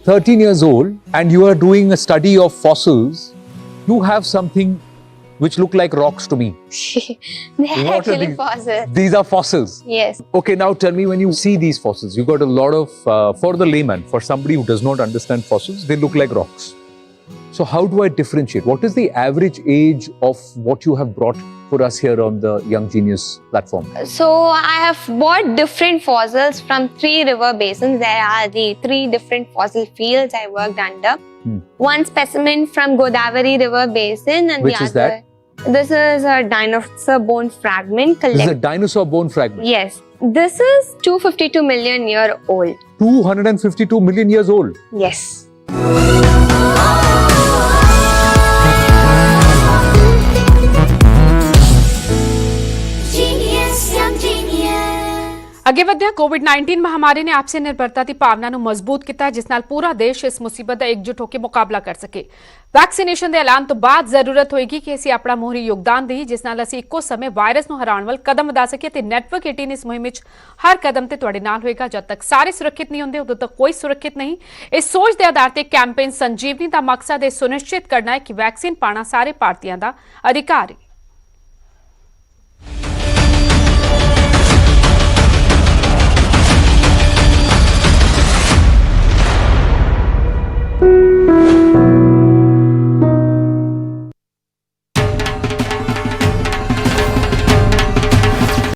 13 years old and you are doing a study of fossils. You have something which look like rocks to me. They're What are actually these? fossils. These are fossils. Yes. Okay, now tell me, when you see these fossils, you got a lot of, for the layman, for somebody who does not understand fossils, they look like rocks. So how do I differentiate? What is the average age of what you have brought for us here on the Young Genius platform? So I have bought different fossils from 3 river basins. There are the 3 different fossil fields I worked under. One specimen from Godavari River Basin and Which the is other. that? This is a dinosaur bone fragment. This is a dinosaur bone fragment. Yes. This is 252 million year old. 252 million years old. Yes. ਅੱਗੇ ਵਧਿਆ ਕੋਵਿਡ-19 ਮਹਾਮਾਰੀ ਨੇ ਆਪਸੀ ਨਿਰਭਰਤਾ ਦੀ ਭਾਵਨਾ ਨੂੰ ਮਜ਼ਬੂਤ ਕੀਤਾ, ਜਿਸ ਨਾਲ ਪੂਰਾ ਦੇਸ਼ ਇਸ ਮੁਸੀਬਤ ਦਾ ਇਕਜੁੱਟ ਹੋ ਕੇ ਮੁਕਾਬਲਾ ਕਰ ਸਕੇ। ਵੈਕਸੀਨੇਸ਼ਨ ਦੇ ਐਲਾਨ ਤੋਂ ਬਾਅਦ ਜ਼ਰੂਰਤ ਹੋਏਗੀ ਕਿ ਅਸੀਂ ਆਪਣਾ ਮੋਹਰੀ ਯੋਗਦਾਨ ਦੇਈਏ, ਜਿਸ ਨਾਲ ਅਸੀਂ ਇੱਕੋ ਸਮੇਂ ਵਾਇਰਸ ਨੂੰ ਹਰਾਉਣ ਵੱਲ ਕਦਮ ਵਧਾ ਸਕੀਏ ਤੇ ਨੈਟਵਰਕ 18 ਇਸ ਮੁਹਿੰਮ ਵਿੱਚ ਹਰ ਕਦਮ ਤੇ ਤੁਹਾਡੇ ਨਾਲ ਹੋਏਗਾ। ਜਦ ਤੱਕ ਸਾਰੇ ਸੁਰੱਖਿਅਤ ਨਹੀਂ ਹੁੰਦੇ ਉਦੋਂ ਤੱਕ ਕੋਈ ਸੁਰੱਖਿਅਤ ਨਹੀਂ। ਇਸ ਸੋਚ ਦੇ ਆਧਾਰ ਤੇ ਕੈਂਪੇਨ ਸੰਜੀਵਨੀ ਦਾ ਮਕਸਦ ਇਹ ਸੁਨਿਸ਼ਚਿਤ ਕਰਨਾ ਹੈ ਕਿ ਵੈਕਸੀਨ ਪਾਣਾ ਸਾਰੇ ਭਾਰਤੀਆਂ ਦਾ ਅਧਿਕਾਰ ਹੈ।